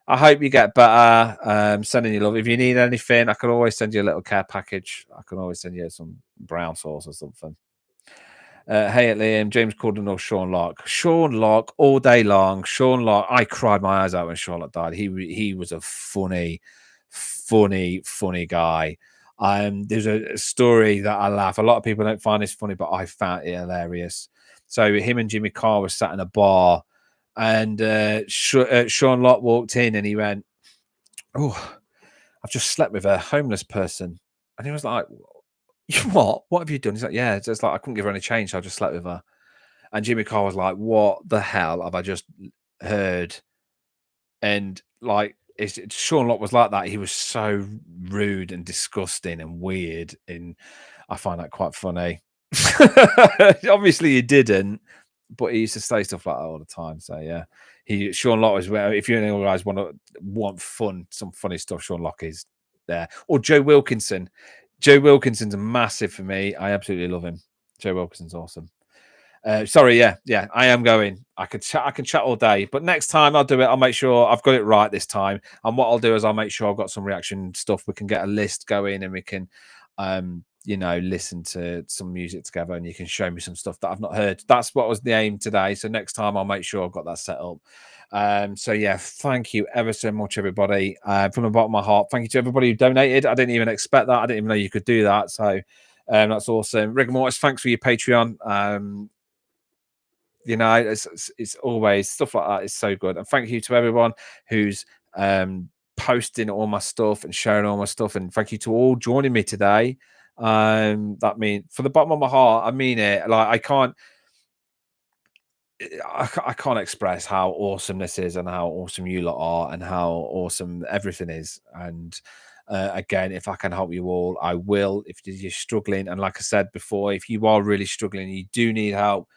I hope you get better. Sending you love. If you need anything, I can always send you a little care package. I can always send you some brown sauce or something. Hey, Liam, James Corden or Sean Locke? Sean Locke all day long. Sean Locke. I cried my eyes out when Sean Locke died. He was a funny guy. There's a story that I laugh. A lot of people don't find this funny, but I found it hilarious. So him and Jimmy Carr were sat in a bar, and Sean Locke walked in, and he went, "Oh, I've just slept with a homeless person," and he was like, "What? What have you done?" He's like, "Yeah, it's just like I couldn't give her any change, so I just slept with her." And Jimmy Carr was like, "What the hell have I just heard?" And like, Sean Locke was like that. He was so rude and disgusting and weird, and I find that quite funny. Obviously, he didn't, but he used to say stuff like that all the time. So yeah, Sean Locke is where if you guys want fun, some funny stuff, Sean Locke is there. Or Joe Wilkinson. Joe Wilkinson's massive for me. I absolutely love him. Joe Wilkinson's awesome. Sorry, yeah, I am going. I can chat all day, but next time I'll do it. I'll make sure I've got it right this time. And what I'll do is I'll make sure I've got some reaction stuff. We can get a list going, and we can, listen to some music together, and you can show me some stuff that I've not heard. That's what was the aim today. So next time I'll make sure I've got that set up. So yeah, thank you ever so much, everybody. From the bottom of my heart, thank you to everybody who donated. I didn't even expect that. I didn't even know you could do that. So that's awesome. Rigor Mortis, thanks for your Patreon. It's always stuff like that is so good. And thank you to everyone who's posting all my stuff and sharing all my stuff. And thank you to all joining me today. That means from the bottom of my heart, I mean it. Like I can't express how awesome this is and how awesome you lot are and how awesome everything is. And again, if I can help you all, I will. If you're struggling, and like I said before, if you are really struggling, you do need help,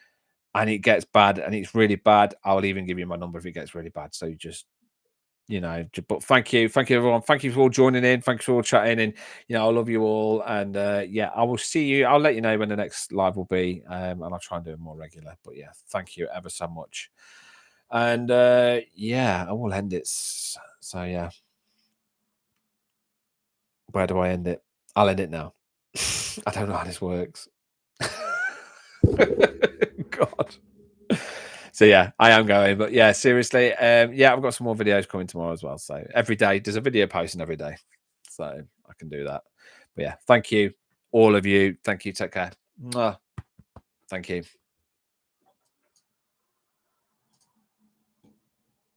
and it gets bad and it's really bad, I'll even give you my number if it gets really bad. So just, but thank you everyone. Thank you for all joining in. Thanks for all chatting, and I love you all. And yeah, I will see you. I'll let you know when the next live will be, and I'll try and do it more regular. But yeah, thank you ever so much. And yeah, I will end it. So yeah, where do I end it? I'll end it now. I don't know how this works. God. So yeah, I am going, but yeah, seriously, yeah, I've got some more videos coming tomorrow as well. So every day there's a video posting every day, so I can do that. But yeah, thank you, all of you. Thank you. Take care. Mwah. Thank you.